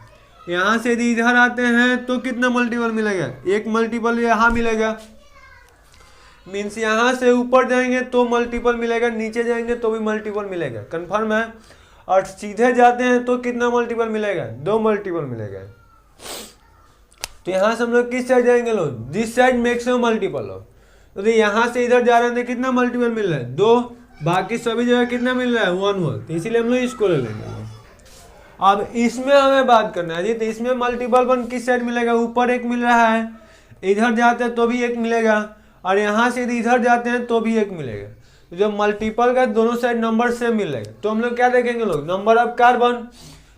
यहाँ से यदि इधर आते हैं तो कितना मल्टीपल मिलेगा, एक मल्टीपल यहाँ मिलेगा। मीन्स यहाँ से ऊपर जाएंगे तो मल्टीपल मिलेगा, नीचे जाएंगे तो भी मल्टीपल मिलेगा, कंफर्म है। और सीधे जाते हैं तो कितना मल्टीपल मिलेगा, 2 मल्टीपल मिलेगा। तो यहाँ से हम लोग किस साइड जाएंगे लोग, जिस साइड मैक्सिमम मल्टीपल हो। तो यहाँ से इधर जा रहे हैं कितना मल्टीपल मिल रहा है, 2। बाकी सभी जगह कितना मिल रहा है 1 1। तो इसीलिए हम लोग इसको ले लेंगे। अब इसमें हमें बात करना है जी। तो इसमें मल्टीपल वन किस साइड मिलेगा, ऊपर 1 मिल रहा है, इधर जाते हैं तो भी 1 मिलेगा, और यहाँ से यदि इधर जाते हैं तो भी 1 मिलेगा। तो जब मल्टीपल का दोनों साइड नंबर सेम मिलेगा तो हम लोग क्या देखेंगे लोग, नंबर ऑफ कार्बन।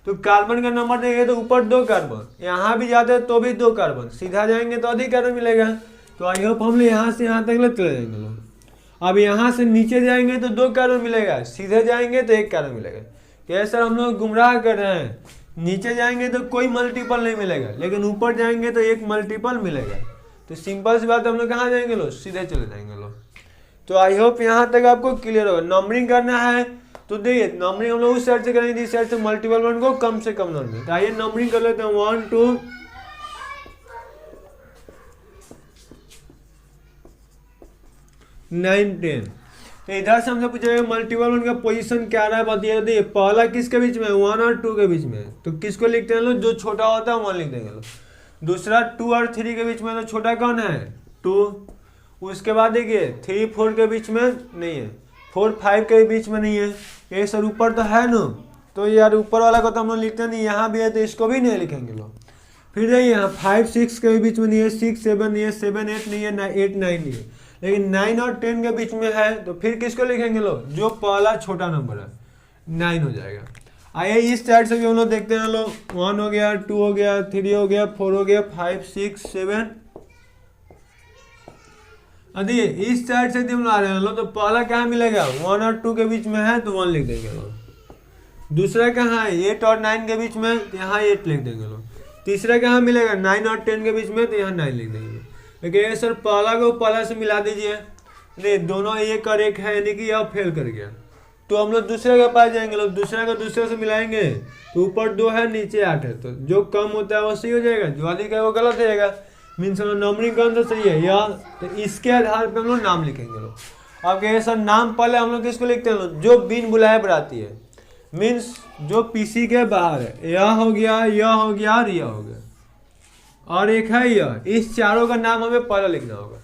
तो कार्बन का नंबर देंगे तो ऊपर 2 कार्बन, यहाँ भी जाते हैं तो भी 2 कार्बन, सीधा जाएंगे तो अधिक कार्बन मिलेगा। तो आई होप हम लोग यहाँ से यहाँ तक चले जाएंगे लोग। अब यहाँ से नीचे जाएंगे तो 2 कार्बन मिलेगा, सीधे जाएंगे तो 1 कार्बन मिलेगा। क्या सर हम लोग गुमराह कर रहे हैं, नीचे जाएंगे तो कोई मल्टीपल नहीं मिलेगा, लेकिन ऊपर जाएंगे तो एक मल्टीपल मिलेगा। तो सिंपल सी बात, हम लोग कहाँ जाएंगे लो, सीधे चले जाएंगे लो। तो आई होप यहाँ तक आपको क्लियर होगा। नंबरिंग करना है तो देखिए नंबरिंग हम लोग उस साइड से करेंगे जिस साइड से मल्टीपल वन को कम से कम नंबर में। तो आइए नंबरिंग कर लेते हैं 1 2 9 10। तो इधर से हमसे पूछेगा मल्टीपल वन का पोजीशन क्या रहा है बताइए। तो पहला किसके बीच में, 1 और 2 के बीच में, तो किसको लिखते हैं लोग, जो छोटा होता है 1 लिख देंगे लोग। दूसरा 2 और 3 के बीच में, तो छोटा कौन है 2। उसके बाद देखिए 3 4 के बीच में नहीं है, 4 5 के बीच में नहीं है, ये सर ऊपर तो है ना। तो यार ऊपर वाला को तो हम लोग लिखते नहीं, यहाँ भी है तो इसको भी नहीं लिखेंगे लोग। फिर देखिए यहाँ 5 6 के बीच में नहीं है, 6 7 नहीं है, 7 8 नहीं है, 8 9 नहीं है, लेकिन 9 और 10 के बीच में है। तो फिर किसको लिखेंगे लोग, जो पहला छोटा नंबर है 9 हो जाएगा। आइए इस साइड से भी हम लोग देखते हैं लोग, 1 हो गया, 2 हो गया, 3 हो गया, 4 हो गया, 5 6 7। देखिए इस साइड से हम लोग आ रहे हैं लोग, तो पहला कहाँ मिलेगा, 1 और 2 के बीच में है तो 1 लिख देंगे लोग। दूसरा कहाँ है 8 और 9 के बीच में, तो यहाँ 8 लिख देंगे लोग। तीसरा कहाँ मिलेगा 9 और 10 के बीच में, तो यहाँ 9 लिख देंगे। लेकिन ये सर पहला को पहला से मिला दीजिए, नहीं दोनों एक और एक है, यानी कि यह फेल कर गया। तो हम लोग दूसरे के पास जाएंगे लोग, दूसरे को दूसरे से मिलाएंगे तो ऊपर 2 है नीचे 8 है, तो जो कम होता है वो सही हो जाएगा, जो अधिक है वो गलत हो जाएगा। मीन्स हम लोग नंबरिंग कौन सा सही है या, तो इसके आधार पर हम लोग नाम लिखेंगे लोग। अब कहेंगे सर नाम पहले हम लोग किसको लिखते हैं लोग, जो बिन बुलाए बढ़ाती है, मीन्स जो पीसी के बाहर है। यह हो गया और यह हो गया और एक है यह, इस चारों का नाम हमें पहले लिखना होगा।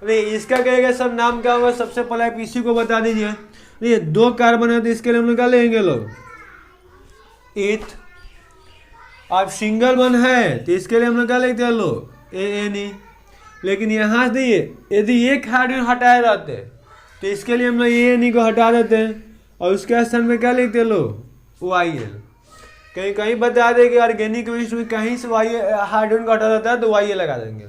अरे इसका कहेगा सर नाम क्या होगा, सबसे पहले पीसी को बता दीजिए। ये 2 कार्बन है तो इसके लिए हम लोग क्या लेंगे लोग, ईथ। अब सिंगल वन है तो इसके लिए हम लोग क्या लिखते हैं लोग, ANE। लेकिन यहाँ से यदि एक हाइड्रोजन हटाए रहते तो इसके लिए हम लोग ANE को हटा देते हैं और उसके स्थान में क्या लिखते हैं लोग, YL। कहीं कहीं बता दें कि ऑर्गेनिक केमिस्ट्री में कहीं से हाइड्रोजन का हटा जाता है तो YL लगा देंगे।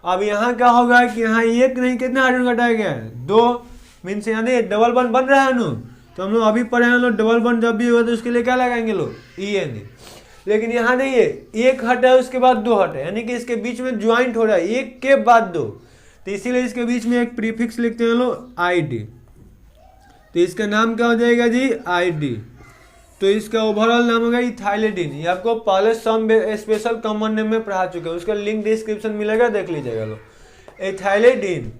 अब यहाँ क्या होगा कि यहाँ एक नहीं कितना हाइड्रोजन घटाया गया है, 2। मीन्स यहाँ डबल बॉन्ड बन रहा है ना, तो हम लोग अभी पढ़े हैं लोग डबल बॉन्ड जब भी होगा तो उसके लिए क्या लगाएंगे लोग, ENE। लेकिन यहाँ नहीं है, एक हटा है उसके बाद 2 हटे, यानी कि इसके बीच में ज्वाइंट हो रहा है एक के बाद 2, तो इसीलिए इसके बीच में एक प्रीफिक्स लिखते हैं लोग ID। तो इसका नाम क्या हो जाएगा जी, ID। तो इसका ओवरऑल नाम होगा इथाइलिडीन। ये आपको पहले सम स्पेशल कॉमन नेम में पढ़ा चुके हैं, उसका लिंक डिस्क्रिप्शन मिलेगा, देख लीजिएगा लोग, इथाइलिडीन।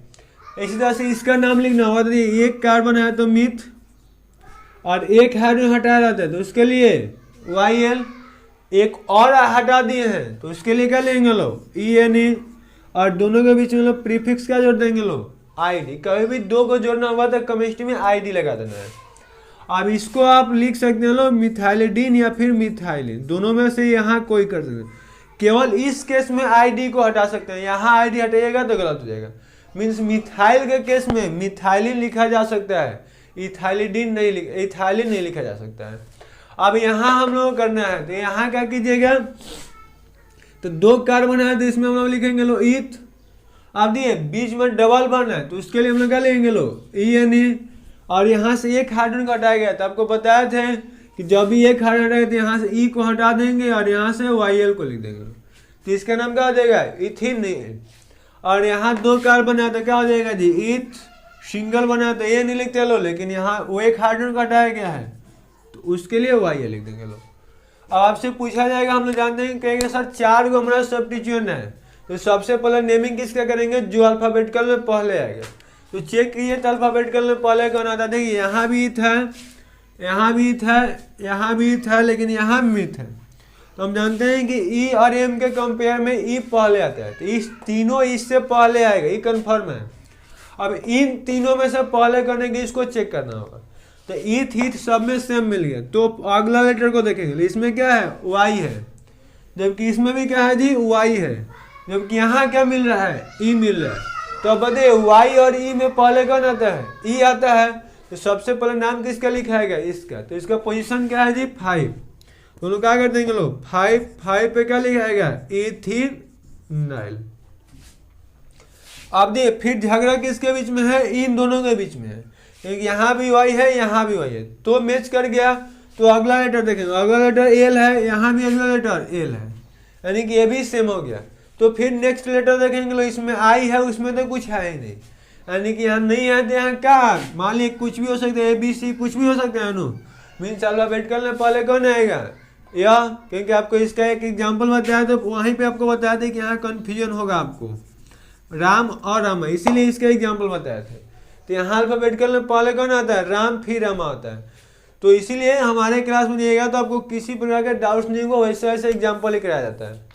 इसी तरह से इसका नाम लिखना होगा, तो एक कार्बन है तो मिथ, और एक हाइड्रोजन हटाया जाता है तो उसके लिए YL। एक और हटा दिए हैं तो उसके लिए क्या लेंगे लोग, ENE। और दोनों के बीच में लोग प्रीफिक्स क्या जोड़ देंगे लोग, ID। कभी भी 2 को जोड़ना होगा तो केमिस्ट्री में ID लगा देना है। अब इसको आप लिख सकते हैं लोग मिथाइलिडीन या फिर मिथाइलिन, दोनों में से यहाँ कोई कर सकते हैं। केवल इस केस में ID को हटा सकते हैं, यहाँ ID हटाइएगा तो गलत हो जाएगा। मीन्स मिथाइल के केस में मिथाइलिन लिखा जा सकता है, इथाइलिडीन नहीं, इथाइलिन नहीं लिखा जा सकता है। अब यहाँ हम लोग करना है तो यहाँ क्या कीजिएगा, तो 2 कार्बन है तो इसमें हम लोग लिखेंगे लो ईथ। अब दिए बीच में डबल बॉन्ड है तो उसके लिए हम लोग क्या लेंगे लो, ENE। और यहाँ से एक हाइड्रोजन को हटाया गया, तो आपको बताया थे कि जब भी एक हाइड्रोजन हटाएगा तो यहाँ से E को हटा देंगे और यहाँ से YL को लिख देंगे, तो इसका नाम क्या हो जाएगा, इथिन। और यहाँ 2 कार्बन है तो क्या हो जाएगा जी, ईथ। सिंगल बना तो ये नहीं लिखते लो, लेकिन यहाँ वो एक हाइड्रोजन को हटाया गया है तो उसके लिए YL लिख देंगे लोग। अब आपसे पूछा जाएगा, हम लोग जानते हैं कहेंगे सर 4 को हमारा सब्स्टिट्यूएंट है, तो सबसे पहले नेमिंग किसका करेंगे, जो अल्फाबेटिकल में पहले आएगा। तो चेक कीजिए तो अल्फाबेटिकल में पहले कौन आता है, देखिए यहाँ भी ईथ है, यहाँ भी ईथ है, यहाँ भी ईथ है, लेकिन यहाँ मिथ है। तो हम जानते हैं कि E और M के कंपेयर में E पहले आता है, तो इस तीनों इससे पहले आएगा, ये कंफर्म है। अब इन तीनों में से पहले करने के इसको चेक करना होगा, तो ईथ ईथ सब में सेम मिल गया, तो अगला लेटर को देखेंगे, इसमें क्या है, Y है, जबकि इसमें भी क्या है जी, Y है, जबकि यहाँ क्या मिल रहा है, E मिल रहा है। तो अब बताइए Y और E में पहले कौन आता है, E आता है, तो सबसे पहले नाम किसका लिखाएगा, इसका। तो इसका पोजीशन क्या है जी, 5। दोनों क्या कर देंगे लोग, 5 पे क्या लिखाएगा, इथिनाइल। अब देखिए फिर झगड़ा किसके बीच में है, इन दोनों के बीच में है, क्योंकि यहाँ भी Y है, यहाँ भी Y है, तो मैच कर गया। तो अगला लेटर देखेंगे, अगला लेटर एल है, यहाँ भी अगला लेटर एल है, यानी कि ये भी सेम हो गया। तो फिर नेक्स्ट लेटर देखेंगे लो, इसमें आई है, उसमें तो कुछ है ही नहीं, यानी कि यहाँ नहीं है, तो यहाँ क्या मान लीजिए कुछ भी हो सकता है, ABC कुछ भी हो सकता है नो, मीन्स अल्फाबेटिकल में पहले कौन आएगा या, क्योंकि आपको इसका एक एग्जाम्पल बताया तो वहीं पे आपको बताया था कि यहाँ कन्फ्यूजन होगा आपको राम और रामा, इसीलिए इसका एग्जाम्पल बताया था। तो यहाँ अल्फाबेटिकल में पहले कौन आता है, राम फिर रामा आता है। तो इसीलिए हमारे क्लास में दिएगा तो आपको किसी प्रकार के डाउट्स नहीं होगा, वैसे वैसे एग्जाम्पल ही कराया जाता है।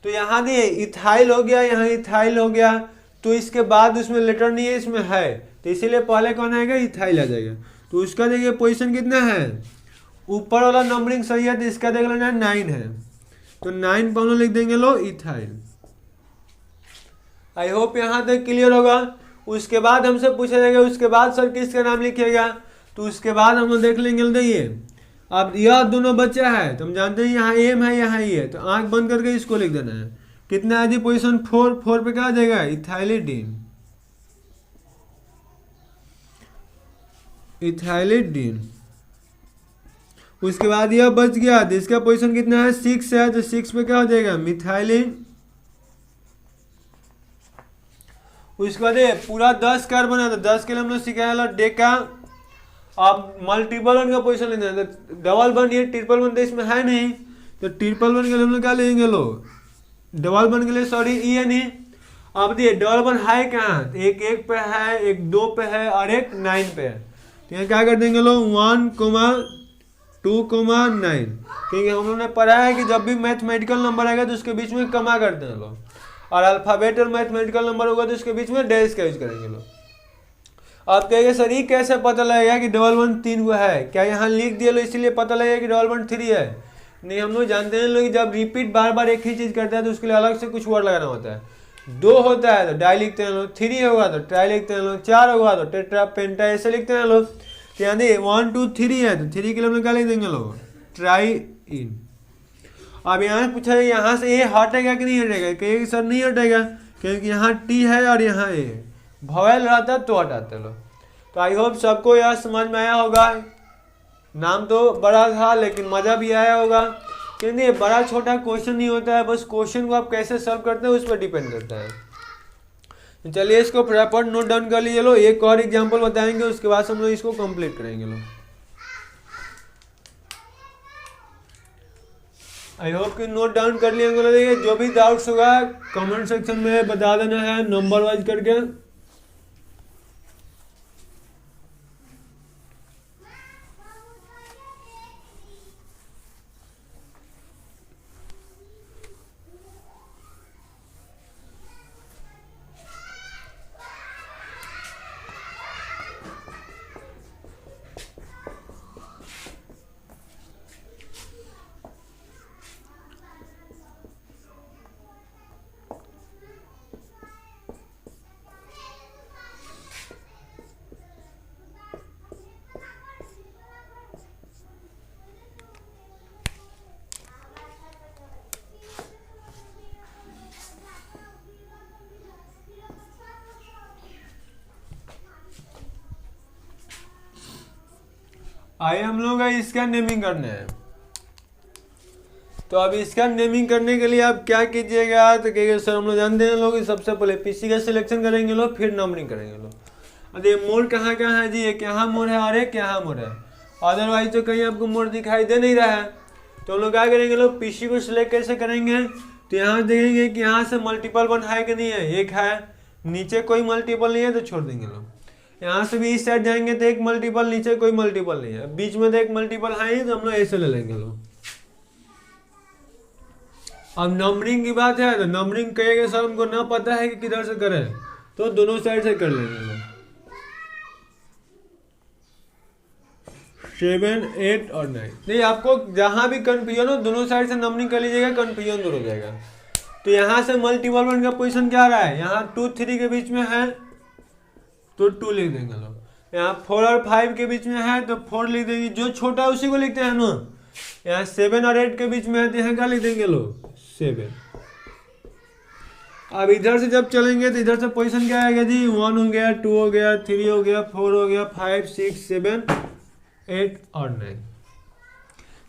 तो यहाँ दिए इथाइल हो गया, यहाँ इथाइल हो गया, तो इसके बाद उसमें लेटर नहीं है, इसमें है, तो इसीलिए पहले कौन आएगा, इथाइल आ जाएगा। तो उसका देखिए पोजीशन कितना है, ऊपर वाला नंबरिंग सही है, तो इसका देख लेना 9 है, तो 9 पर हम लोग लिख देंगे लो इथाइल। आई होप यहाँ तक क्लियर होगा। उसके बाद हमसे पूछा जाएगा उसके बाद सर किसका नाम लिखिएगा, तो उसके बाद हम लोग देख लेंगे, देखिए अब यह दोनों बच्चा है, तो हम जानते हैं यहाँ एम है, यहाँ ई है, तो आंख बंद करके इसको लिख देना है। कितना है जी, पोजीशन 4 पे क्या आ जाएगा, इथाइलिडीन, इथाइलिडीन। उसके बाद यह बच गया, तो इसका पोजीशन कितना है, 6 है, तो 6 पे क्या हो जाएगा, मिथाइलिन। उसके बाद पूरा 10 कार्बन है, तो 10 के लिए हम लोग सिखाया डेका। अब मल्टीपल वन का पोजीशन लेना है, तो डबल वन, ये ट्रिपल वन तो इसमें है नहीं, तो ट्रिपल वन के लिए हम लोग क्या लेंगे लो, डबल वन के लिए सॉरी ई है नहीं। अब देखिए डबल वन है कहाँ, एक 1 पे है, एक 2 पे है और एक 9 पे है, तो यहाँ क्या कर देंगे लो 1, 2, 9, क्योंकि हम लोगों ने पढ़ा है कि जब भी मैथमेटिकल नंबर आएगा तो उसके बीच में कमा करते हैं लोग, और अल्फाबेट और मैथमेटिकल नंबर होगा तो उसके बीच में डैश का यूज करेंगे लोग। आप कहेंगे सर ये कैसे पता लगेगा कि डबल वन 3 को है, क्या यहाँ लिख दिया लो इसीलिए पता लगेगा कि डबल वन 3 है, नहीं। हम लोग जानते हैं लोग जब रिपीट बार बार एक ही चीज़ करते हैं तो उसके लिए अलग से कुछ वर्ड लगाना होता है। 2 होता है तो डाई लिखते हैं लोग, 3 होगा तो ट्राई लिखते हैं लोग, 4 होगा तो टेट्रा पेंटा ऐसे लिखते हैं लोग। तो यहाँ देखिए 1, 2, 3 है, तो 3 के लिए हम लोग क्या लिख देंगे लोग, ट्राई इन। अब यहाँ पूछा है यहाँ से ए हटेगा कि नहीं हटेगा, कहेगा सर नहीं हटेगा, क्योंकि यहाँ टी है और यहाँ ए भवेल रहता है तो हटाते लो। तो आई होप सबको यह समझ में आया होगा। नाम तो बड़ा था लेकिन मज़ा भी आया होगा, क्योंकि बड़ा छोटा क्वेश्चन नहीं होता है, बस क्वेश्चन को आप कैसे सॉल्व करते हैं उस पर डिपेंड करता है। तो चलिए इसको प्रॉपर नोट डाउन कर लीजिए लो, एक और एग्जाम्पल बताएंगे उसके बाद हम लोग इसको कंप्लीट करेंगे लो। आई होप कि नोट डाउन कर लिए होंगे। देखिए जो भी डाउट्स होगा कमेंट सेक्शन में बता देना है नंबर वाइज करके। आइए हम लोग इसका नेमिंग करना है। तो अब इसका नेमिंग करने के लिए आप क्या कीजिएगा, तो कहिएगा सर हम लोग जानते हैं लोग सबसे पहले पीसी का सिलेक्शन करेंगे लोग, फिर नंबरिंग करेंगे लोग। अब ये मोड कहाँ कहाँ है जी, एक यहाँ मोड है और एक यहाँ मोड है, अदरवाइज तो कहीं आपको मोड दिखाई दे नहीं रहा है। तो हम लोग क्या करेंगे लोग, पीसी को सिलेक्ट कैसे करेंगे, तो यहाँ देखेंगे कि यहाँ से मल्टीपल वन है कि नहीं है, एक है, नीचे कोई मल्टीपल नहीं है तो छोड़ देंगे लोग। यहाँ से भी इस साइड जाएंगे तो एक मल्टीपल, नीचे कोई मल्टीपल नहीं है, बीच में तो एक मल्टीपल है ही, तो हम लोग ऐसे ले लेंगे लोग। अब नंबरिंग की बात है तो नंबरिंग कहेंगे सर हमको ना पता है कि किधर से करें, तो दोनों साइड से कर लेंगे लोग, 7, 8 और 9। नहीं आपको जहाँ भी कंफ्यूजन हो दोनों साइड से नंबरिंग कर लीजिएगा, कंफ्यूजन दूर हो जाएगा। तो यहाँ से मल्टीपल वन का पोजीशन क्या रहा है, यहाँ 2, 3 के बीच में है तो 2 लिख देंगे लोग, यहाँ 4 और 5 के बीच में है तो 4 लिख देंगे, जो छोटा है उसी को लिखते हैं ना। यहाँ 7 और 8 के बीच में है तो यहाँ क्या लिख देंगे लोग, 7। अब इधर से जब चलेंगे तो इधर से पोजीशन क्या आएगा जी, 1 हो गया, 2 हो गया, 3 हो गया, 4 हो गया, 5, 6, 7, 8 और 9।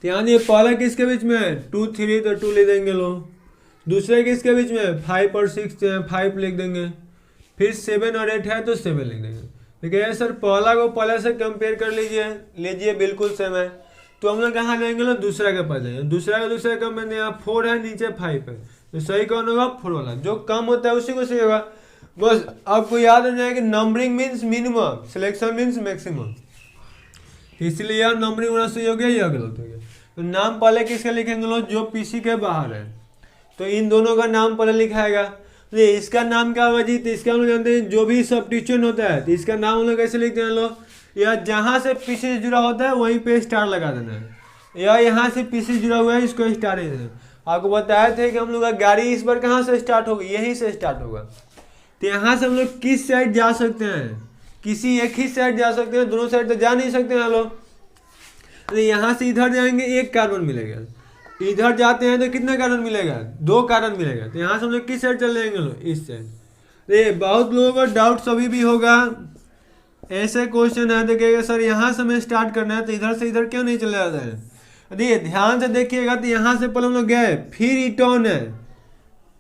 तो यहाँ ये पहला किसके बीच में है 2 3 तो 2 लिख देंगे लोग। दूसरे किसके बीच में 5 और 6 है 5 लिख देंगे। फिर 7 और 8 है तो 7 लिख देंगे। देखिए सर पहला को पहले से कंपेयर कर लीजिए बिल्कुल सेम है। तो हम लोग कहाँ जाएंगे लोग दूसरा के पास जाएंगे। दूसरा कंपेयर यहाँ 4 है नीचे 5 है तो सही कौन होगा 4 वाला। जो कम होता है उसी को सही होगा। बस आपको याद हो जाए कि numbering means minimum, selection means maximum, इसलिए यार नंबरिंग होना सही हो गया या गलत हो गया। तो नाम पहले किसका लिखेंगे लोग जो पीसी के बाहर है। तो इन दोनों का नाम पहले लिखाएगा। तो इसका नाम क्या होगा जी, तो इसका हम लोग जानते हैं जो भी सब्स्टिट्यूशन होता है तो इसका नाम हम लोग कैसे लिखते हैं लोग, या जहाँ से पीसी से जुड़ा होता है वहीं पे स्टार लगा देना है, या यहाँ से पीसी जुड़ा हुआ है इसको स्टार ही देना। आपको बताए थे कि हम लोग का गाड़ी इस बार कहाँ से स्टार्ट होगी, यहीं से स्टार्ट होगा। तो यहाँ से हम लोग किस साइड जा सकते हैं, किसी एक ही साइड जा सकते हैं, दोनों साइड तो जा नहीं सकते हैं लोग। तो यहाँ से इधर जाएंगे 1 कार्बन मिलेगा, इधर जाते हैं तो कितना कार्बन मिलेगा 2 कार्बन मिलेगा। तो यहाँ से हम लोग किस साइड चल जाएंगे लोग, इस साइड। ये बहुत लोगों को डाउट अभी भी होगा, ऐसे क्वेश्चन है देखिएगा सर यहाँ से हमें स्टार्ट करना है तो इधर से इधर क्यों नहीं चले जाता है। देखिए ध्यान से देखिएगा तो यहाँ से पहले हम लोग गए फिर रिटर्न है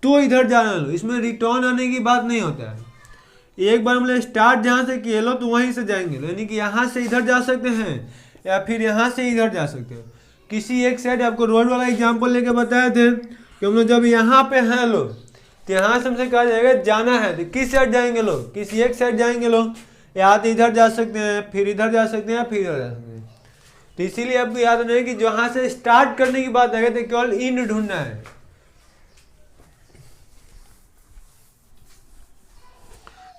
तो इधर जाना लो, इसमें रिटर्न आने की बात नहीं होता है। एक बार हम लोग स्टार्ट जहाँ से किए लो तो वहीं से जाएंगे, यानी कि यहाँ से इधर जा सकते हैं या फिर यहाँ से इधर जा सकते हैं। किसी एक साइड आपको रोड वाला एग्जाम्पल लेके बताए थे कि हम लोग जब यहाँ पे हैं लोग तो यहाँ से हमसे कहा जाएगा जाना है तो किस साइड जाएंगे लोग, किसी एक साइड जाएंगे लोग, या तो इधर जा सकते हैं फिर इधर जा सकते हैं फिर इधर जा सकते हैं। तो इसीलिए आपको याद रखना है कि जहाँ से स्टार्ट करने की बात है तो केवल इन ढूंढना है।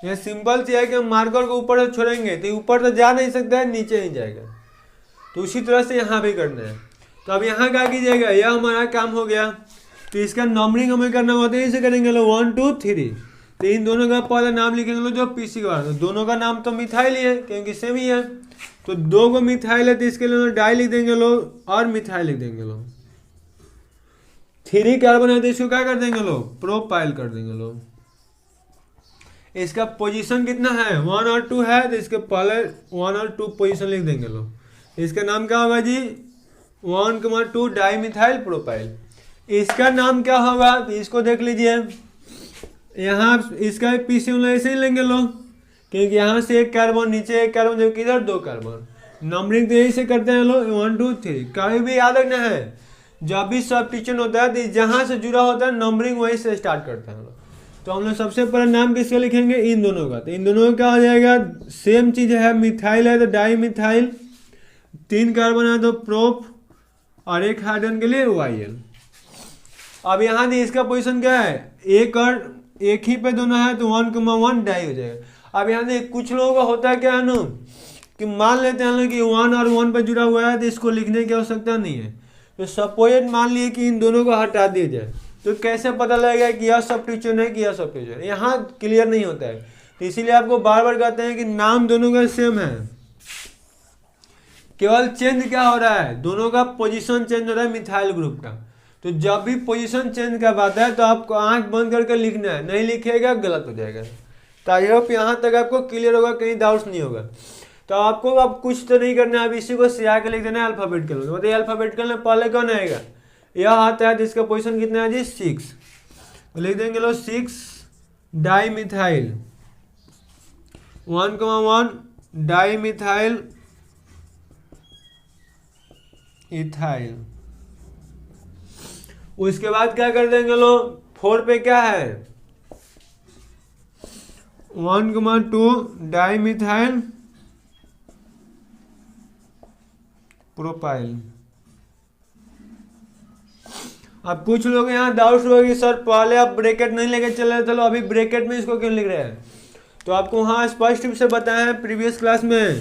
यह सिंपल सी है कि हम मार्कर को ऊपर से छोड़ेंगे तो ऊपर तो जा नहीं सकता है, नीचे ही जाएगा। तो उसी तरह से यहाँ भी करना है। तो अब यहाँ क्या कीजिएगा, यह हमारा काम हो गया। तो इसका नंबरिंग हमें करना होता है, इसे करेंगे लो 1 2 3। तो इन दोनों का पहला नाम लिखेंगे लो जो पीसी का, तो दोनों का नाम तो मिथाइल ही है क्योंकि सेम ही है। तो 2 को मिथाइल है तो इसके लिए डाई लिख देंगे लो और मिथाइल लिख देंगे लो। 3 कार्बन है तो इसको क्या कर देंगे लो प्रोपाइल कर देंगे लो। इसका पोजीशन कितना है 1 और 2 है तो इसके पहले 1 और 2 पोजीशन लिख देंगे लो। इसका नाम क्या होगा जी 1,2 डाई मिथाइल प्रोपाइल। इसका नाम क्या होगा तो इसको देख लीजिए, यहाँ इसका पीसी हम ऐसे ही लेंगे लोग क्योंकि यहाँ से 1 कार्बन नीचे 1 कार्बन जबकि इधर 2 कार्बन। नंबरिंग तो यही से करते हैं लोग 1 2 3। कभी भी याद रखना है जब भी सब्स्टिट्यूशन होता है तो जहाँ से जुड़ा होता है नंबरिंग वहीं से स्टार्ट करते हैं लोग। तो हम लोग सबसे पहले नाम किसका लिखेंगे इन दोनों का। तो इन दोनों का क्या हो जाएगा, सेम चीज़ है, मिथाइल है तो डाई मिथाइल, 3 कार्बन है तो प्रोप और 1 हाइड्रोजन के लिए YL। अब यहाँ देखिए इसका पोजीशन क्या है, एक और एक ही पे दोनों है तो 1,1 डाई हो जाएगा। अब यहाँ देखिए कुछ लोगों का होता है क्या है ना कि मान लेते हैं कि 1 और 1 पे जुड़ा हुआ है तो इसको लिखने की आवश्यकता नहीं है। तो सपोज मान लिए कि इन दोनों को हटा दिया जाए तो कैसे पता लगेगा कि यह सब्स्टिट्यूशन है कि यह सब्स्टिट्यूशन है, यहाँ क्लियर नहीं होता है। तो इसीलिए आपको बार बार कहते हैं कि नाम दोनों का सेम है, केवल चेंज क्या हो रहा है दोनों का पोजीशन चेंज हो रहा है मिथाइल ग्रुप का। तो जब भी पोजीशन चेंज का बात है तो आपको आंख बंद करके लिखना है, नहीं लिखेगा गलत हो जाएगा। तो आई होप यहाँ तक आपको क्लियर होगा, कहीं डाउट्स नहीं होगा। तो आपको अब कुछ तो नहीं करना है, अब इसी को सिया के लिख देना है अल्फाबेटिकल में। बताइए अल्फाबेटिकल में पहले कौन आएगा, यह आता है जिसका पोजीशन कितना है जी 6। तो लिख देंगे लो 6 di methyl 1,1 di methyl ethyl. उसके बाद क्या कर देंगे लो 4 पे क्या है 1,2 डाई मिथाइल प्रोपाइल। अब कुछ लोग यहाँ डाउट होगी सर पहले आप ब्रैकेट नहीं लेके चल रहे थे, चलो अभी ब्रैकेट में इसको क्यों लिख रहे हैं। तो आपको वहाँ स्पष्ट रूप से बताया है प्रीवियस क्लास में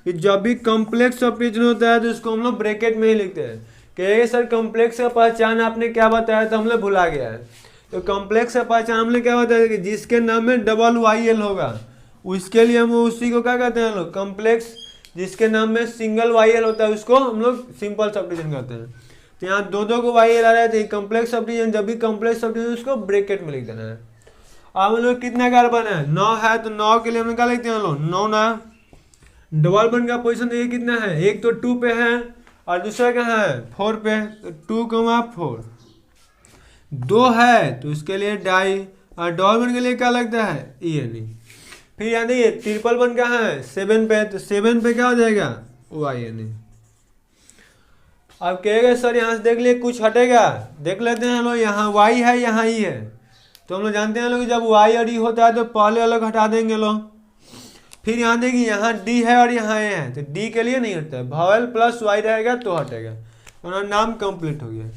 कि जब भी कॉम्प्लेक्स सब्स्टिट्यूशन होता है तो उसको हम लोग ब्रैकेट में ही लिखते हैं। कहेंगे सर कॉम्प्लेक्स का पहचान आपने क्या बताया तो हम लोग भुला गया है। तो कॉम्प्लेक्स का पहचान हमने क्या बताया कि जिसके नाम में डबल YL होगा उसके लिए हम उसी को क्या कहते हैं लोग कॉम्प्लेक्स। जिसके नाम में सिंगल YL होता है उसको हम लोग सिंपल सब्स्टिट्यूशन करते हैं। तो यहाँ 2 को YL आ रहा है तो कॉम्प्लेक्स सब्स्टिट्यूशन, जब भी कॉम्प्लेक्स सब्स्टिट्यूशन उसको ब्रैकेट में लिख देना है। अब हम लोग कितना कार्बन है 9 है तो 9 के लिए हम क्या लिखते हैं लोग 9 ना। डबल बॉन्ड का पोजीशन देखिए कितना है, एक तो 2 पे है और दूसरा कहाँ है 4 पे, तो 2,4 2 है तो उसके लिए डाई, और डबल 1 के लिए क्या लगता है ई एन ई। फिर यहाँ देखिए 1,1 कहाँ है 7 पे, तो 7 पे क्या हो जाएगा वाई एन ई। अब कहेगा सर यहाँ से देख लिए कुछ हटेगा, देख लेते हैं लोग, यहाँ y है यहाँ ई है, तो हम लोग जानते हैं लोग जब y और e होता है तो पहले अलग हटा देंगे लोग। फिर यहाँ देखिए यहाँ d है और यहाँ a है, तो d के लिए नहीं हटता है, वॉवेल प्लस y रहेगा तो हटेगा, तो नाम कंप्लीट हो गया।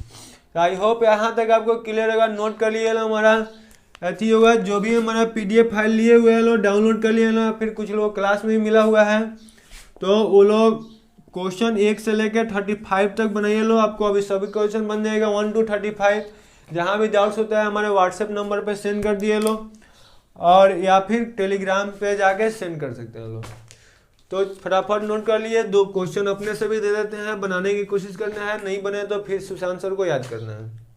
तो आई होप यहाँ तक आपको क्लियर होगा। नोट कर लिए लो, हमारा अथी होगा, जो भी हमारा PDF फाइल लिए हुए हैं लोग डाउनलोड कर लिए लो, फिर कुछ लोग क्लास में भी मिला हुआ है, तो वो लोग क्वेश्चन 1 से लेकर 35 तक बनाइए लो। आपको अभी सभी क्वेश्चन बन जाएगा 1 to 35। जहाँ भी डाउट्स होता है हमारे व्हाट्सएप नंबर पे सेंड कर दिए लो, और या फिर टेलीग्राम पे जाके सेंड कर सकते हैं लोग। तो फटाफट नोट कर लिए, 2 क्वेश्चन अपने से भी दे देते हैं, बनाने की कोशिश करना है, नहीं बने तो फिर सुशांत सर को याद करना है।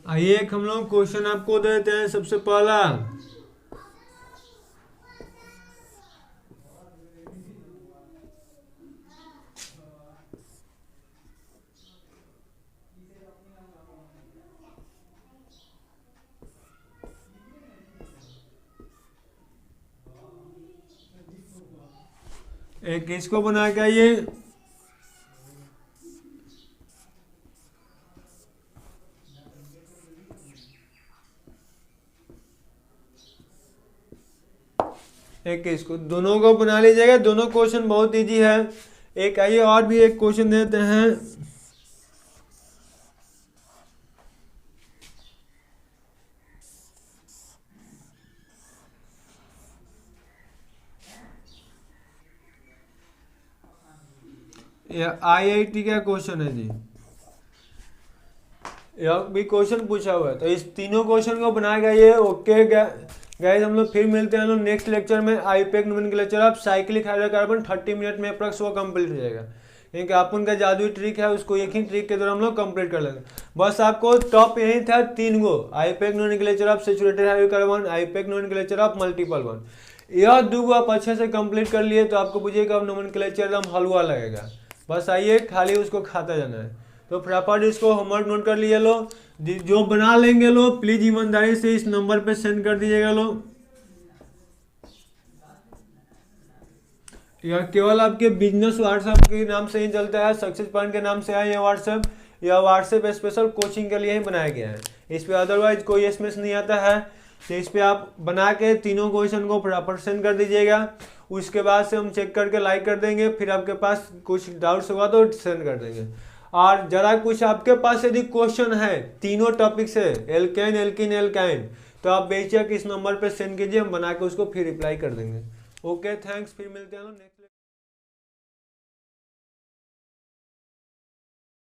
आइए एक हम लोग क्वेश्चन आपको देते हैं। सबसे पहला एक इसको बना के आइए, एक इसको, दोनों को बना लीजिएगा। दोनों क्वेश्चन बहुत इजी है। एक आइए और भी एक क्वेश्चन देते हैं। IIT का क्वेश्चन है जी, यह भी क्वेश्चन पूछा हुआ है, तो इस तीनों क्वेश्चन को बनाएगा ये। ओके गाइस, हम लोग फिर मिलते हैं लोग नेक्स्ट लेक्चर में। IUPAC nomenclature of cyclic hydrocarbon 30 minute में अप्रॉक्स वो कंप्लीट हो जाएगा, क्योंकि अपन का जादुई ट्रिक है, उसको एक ही ट्रिक के द्वारा हम लोग कंप्लीट कर लेंगे। बस आपको टॉप यही था 3 गो, IUPAC nomenclature of saturated hydrocarbon, IUPAC nomenclature of multiple bond. यह 2 गो आप अच्छे से कंप्लीट कर लिए तो आपको बुझिएगा अब नोमेनक्लेचर एकदम हलवा लगेगा। बस आइए खाली उसको खाता जाना है। तो फटाफट इसको होमवर्क नोट कर लिए लो, जो बना लेंगे लो प्लीज ईमानदारी से इस नंबर पे सेंड कर दीजिएगा लो। यह केवल आपके बिजनेस व्हाट्सएप के नाम से ही चलता है, सक्सेस पॉइंट के नाम से है यह व्हाट्सएप। यह व्हाट्सएप स्पेशल कोचिंग के लिए ही बनाया गया है, इस पे अदरवाइज कोई एसएमएस नहीं आता है। तो इस पे आप बना के तीनों क्वेश्चन को फटाफट सेंड कर दीजिएगा। उसके बाद से हम चेक करके लाइक कर देंगे, फिर आपके पास कुछ डाउट्स होगा तो सेंड कर देंगे। और जरा कुछ आपके पास यदि क्वेश्चन है तीनों टॉपिक से, एल्केन एल्किन एल्काइन, तो आप बेशक इस नंबर पे सेंड कीजिए, हम बना के उसको फिर रिप्लाई कर देंगे। ओके थैंक्स, फिर मिलते हैं नेक्स्ट।